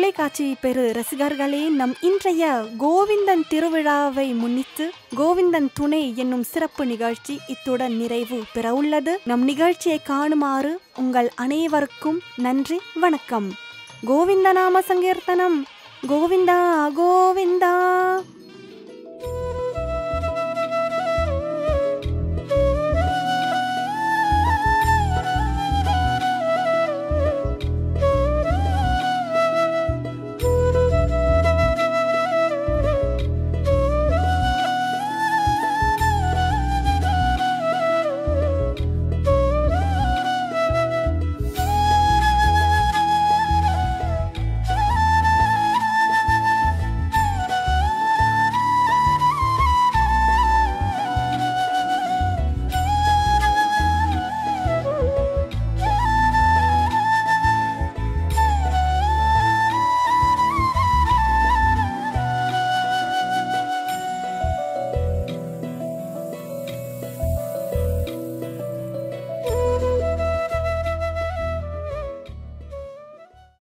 தொலைக்காட்சி பெரு ரசிகர்களே, நம் இன்றைய கோவிந்தன் திருவிழாவை முன்னிட்டு கோவிந்தன் துணை என்னும் சிறப்பு நிகழ்ச்சி இத்துடன் நிறைவு பெற உள்ளது. நம் நிகழ்ச்சியை காணுமாறு உங்கள் அனைவருக்கும் நன்றி, வணக்கம். கோவிந்த நாம சங்கீர்த்தனம். கோவிந்தா கோவிந்தா.